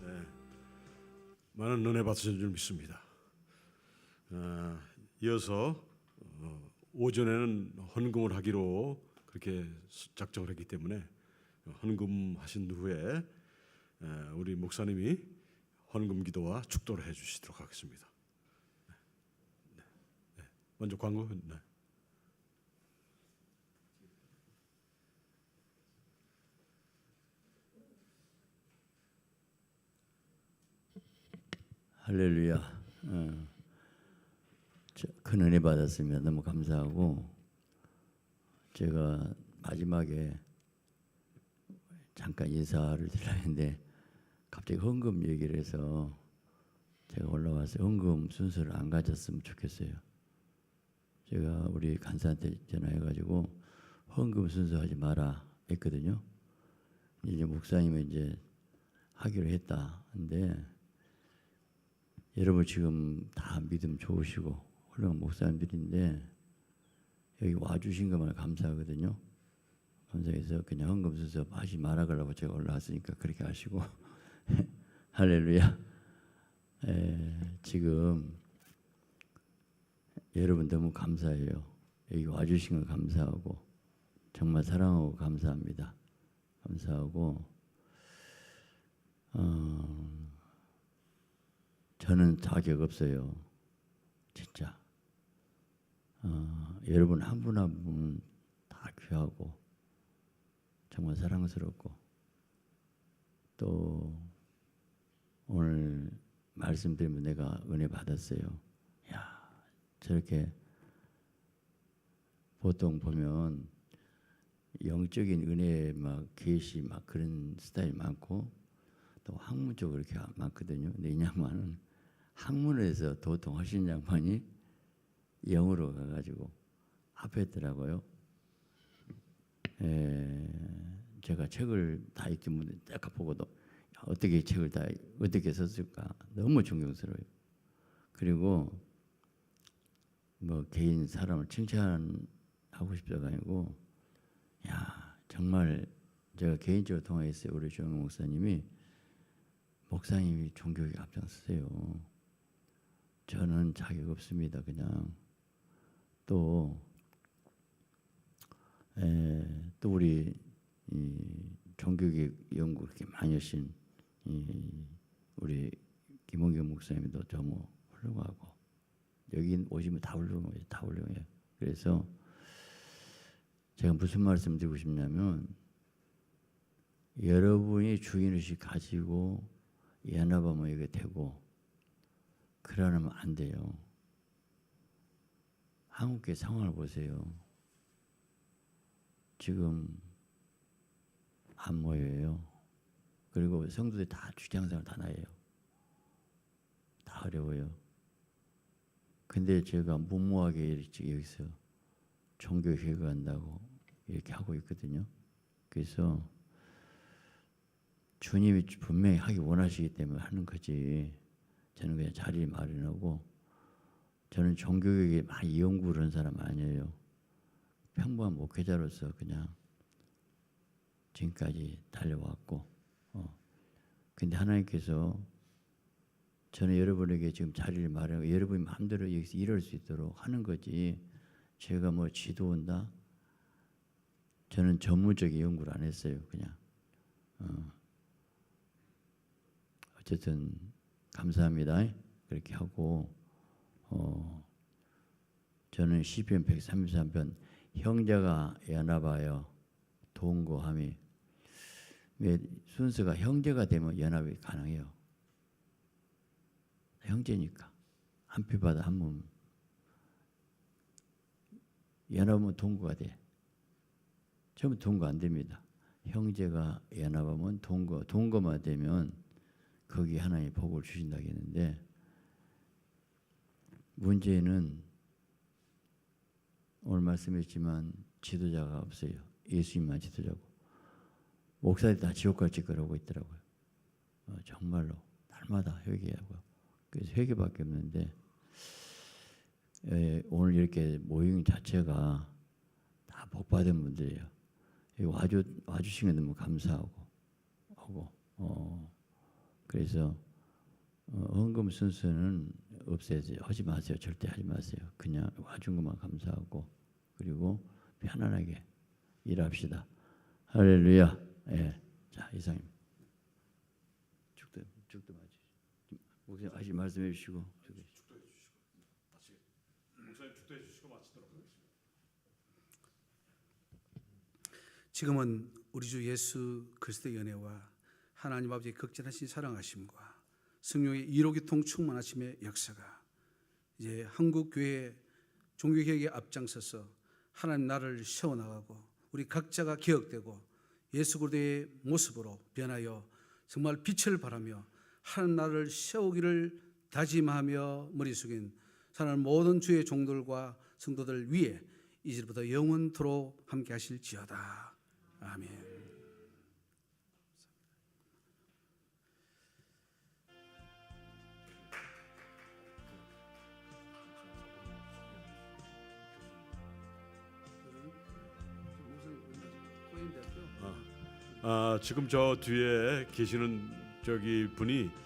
네, 많은 은혜 받으신 줄 믿습니다. 이어서 오전에는 헌금을 하기로 그렇게 작정을 했기 때문에 헌금하신 후에 우리 목사님이 헌금 기도와 축도를 해주시도록 하겠습니다. 네. 먼저 광고. 네. 할렐루야. 큰 은혜 받았습니다. 너무 감사하고, 제가 마지막에 잠깐 인사를 드려야 했는데 갑자기 헌금 얘기를 해서 제가 올라와서 헌금 순서를 안 가졌으면 좋겠어요. 제가 우리 간사한테 전화해가지고 헌금 순서 하지 마라 했거든요. 이제 목사님은 이제 하기로 했다. 근데 여러분 지금 다 믿음 좋으시고 훌륭한 목사님들인데 여기 와주신 것만 감사하거든요. 감사해서 그냥 헌금 순서 하지 말아 그러고 제가 올라왔으니까 그렇게 하시고 할렐루야. 지금 여러분 너무 감사해요. 여기 와주신 거 감사하고 정말 사랑하고 감사합니다. 감사하고 저는 자격 없어요. 진짜 여러분 한 분 한 분 다 귀하고 정말 사랑스럽고 또 오늘 말씀드리면 내가 은혜 받았어요. 야, 저렇게 보통 보면 영적인 은혜 막 계시 막 그런 스타일 많고 또 학문 쪽으로 이렇게 많거든요. 근데 이 양반은 학문에서 도통하신 양반이 영으로 가가지고 앞에 있더라고요. 제가 책을 다 읽지 못해 딱 보고도 어떻게 책을 다 어떻게 썼을까 너무 존경스러워요. 그리고 뭐 개인 사람을 칭찬하고 싶다가 아니고 야 정말 제가 개인적으로 통화했어요. 우리 조영 목사님이 종교에 앞장서세요. 저는 자격 없습니다. 그냥 또 우리 종교계 연구 그렇게 많이 하신 우리 김원경 목사님도 너무 훌륭하고 여기 오시면 다 훌륭해요. 다 훌륭해요. 그래서 제가 무슨 말씀 드리고 싶냐면 여러분이 주인의식 가지고 연합하 모이게 되고 그러면 안 돼요. 한국계 상황을 보세요. 지금 안 모여요. 그리고 성도들이 다 주장생활 다 나요. 다 어려워요. 근데 제가 무모하게 이렇게 여기서 종교회의가 한다고 이렇게 하고 있거든요. 그래서 주님이 분명히 하기 원하시기 때문에 하는 거지. 저는 그냥 자리를 마련하고 저는 종교계에 많이 연구를 한 사람 아니에요. 평범한 목회자로서 그냥 지금까지 달려왔고 근데 하나님께서 저는 여러분에게 지금 자리를 마련하고 여러분이 마음대로 여기서 일할 수 있도록 하는 거지 제가 뭐 지도한다? 저는 전문적인 연구를 안 했어요. 그냥 어쨌든 감사합니다. 그렇게 하고 저는 시편 133편 형제가 연합하여 동거함이 왜 순서가 형제가 되면 연합이 가능해요. 형제니까 한 피바다 한 몸 연합하면 동거가 돼. 처음에 동거 안 됩니다. 형제가 연합하면 동거만 되면 거기 하나님이 복을 주신다고 했는데 문제는 오늘 말씀했지만 지도자가 없어요. 예수님만 지도자고 목사들이 다 지옥 갈 짓을 하고 있더라고요. 정말로 날마다 회개하고 그래서 회개밖에 없는데 오늘 이렇게 모임 자체가 다 복받은 분들이에요. 와주신 게 너무 감사하고 그래서 헌금 순서는 없애세요. 하지 마세요. 절대 하지 마세요. 그냥 와준 것만 감사하고 그리고 편안하게 일합시다. 할렐루야. 예. 자 이상입니다. 죽도 맞으시죠. 목사님 다시 말씀해 주시고 목사님 축도해 주시고 마치도록 하겠습니다. 지금은 우리 주 예수 그리스도의 은혜와 하나님 아버지의 극진하신 사랑하심과 성령의 이로기통 충만하심의 역사가 이제 한국 교회 종교개혁에 앞장서서 하나님 나라를 세워나가고 우리 각자가 개혁되고 예수 그리스도의 모습으로 변하여 정말 빛을 발하며 하나님 나라를 세우기를 다짐하며 머리 숙인 사랑하는 모든 주의 종들과 성도들 위해 이제부터 영원토록 함께 하실지어다. 아멘. 지금 저 뒤에 계시는 저기 분이